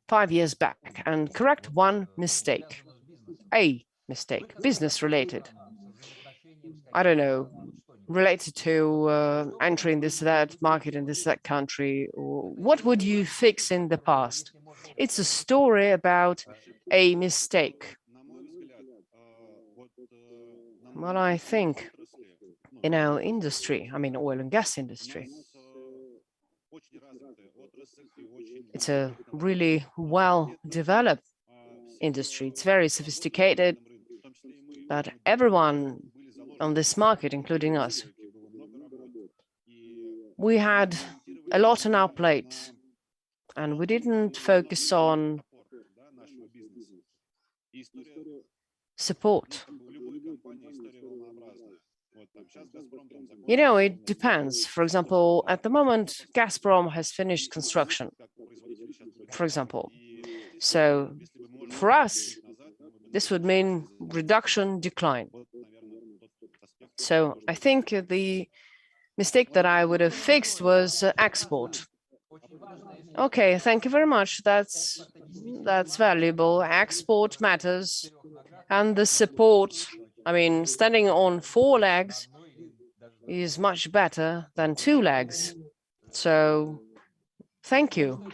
5 years back and correct one mistake, a mistake, business related. I don't know, related to entering this, that market in this, that country. What would you fix in the past? It's a story about a mistake. Well, I think in our industry, I mean, oil and gas industry, it's a really well-developed industry. It's very sophisticated, but everyone on this market, including us, we had a lot on our plate and we didn't focus on support. You know, it depends. For example, at the moment, Gazprom has finished construction, for example. So for us, this would mean reduction, decline. So I think the mistake that I would have fixed was export. Okay, thank you very much. That's valuable. Export matters. And the support, I mean, standing on 4 legs is much better than 2 legs. So thank you.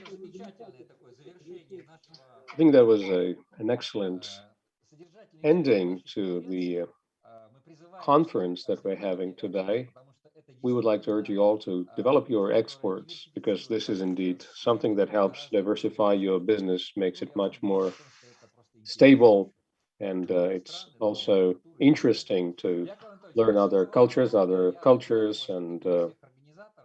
I think that was an excellent ending to the conference that we're having today. We would like to urge you all to develop your exports, because this is indeed something that helps diversify your business, makes it much more stable, and it's also interesting to learn other cultures and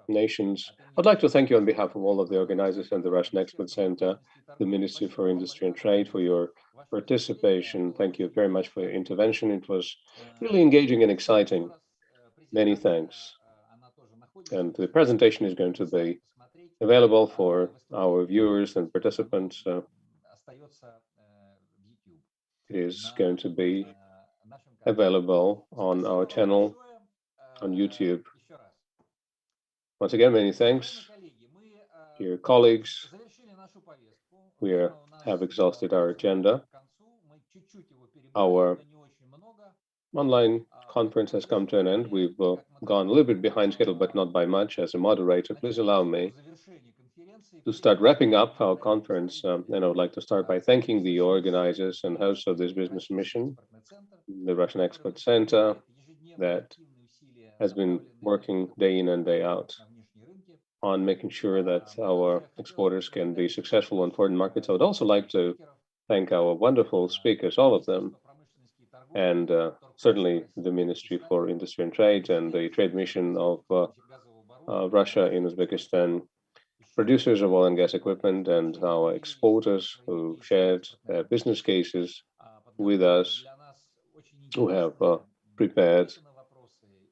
nations. I'd like to thank you on behalf of all of the organizers and the Russian Export Center, the Ministry for Industry and Trade, for your participation. Thank you very much for your intervention. It was really engaging and exciting. Many thanks. And the presentation is going to be available for our viewers and participants. It is going to be available on our channel on YouTube. Once again, many thanks, dear colleagues. We have exhausted our agenda. Our online conference has come to an end. We've gone a little bit behind schedule, but not by much. As a moderator, please allow me to start wrapping up our conference. And I would like to start by thanking the organizers and hosts of this business mission, the Russian Export Center, that has been working day in and day out on making sure that our exporters can be successful on foreign markets. I would also like to thank our wonderful speakers, all of them, and certainly the Ministry for Industry and Trade and the Trade Mission of Russia in Uzbekistan, producers of oil and gas equipment, and our exporters who shared their business cases with us, who have prepared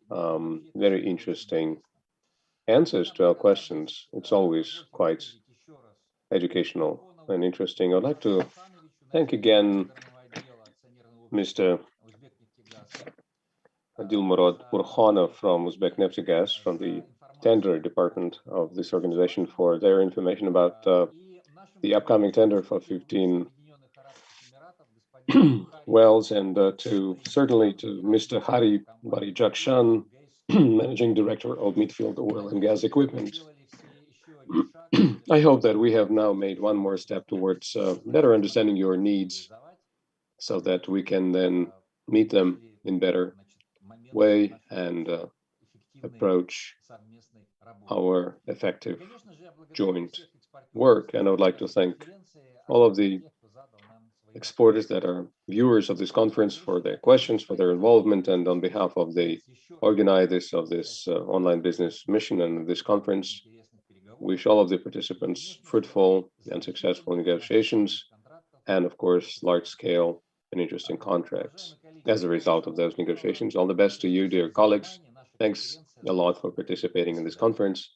very interesting answers to our questions. It's always quite educational and interesting. I'd like to thank again Mr. Dilmurod Burkhanov from Uzbekneftgaz, from the tender department of this organization, for their information about the upcoming tender for 15 wells, and certainly to Mr. Hari Barijakshan, Managing Director of Midfield Oil and Gas Equipment. I hope that we have now made one more step towards better understanding your needs, so that we can then meet them in better way and approach our effective joint work. And I would like to thank all of the exporters that are viewers of this conference for their questions, for their involvement, and on behalf of the organizers of this online business mission and this conference, wish all of the participants fruitful and successful negotiations, and of course, large-scale and interesting contracts as a result of those negotiations. All the best to you, dear colleagues. Thanks a lot for participating in this conference.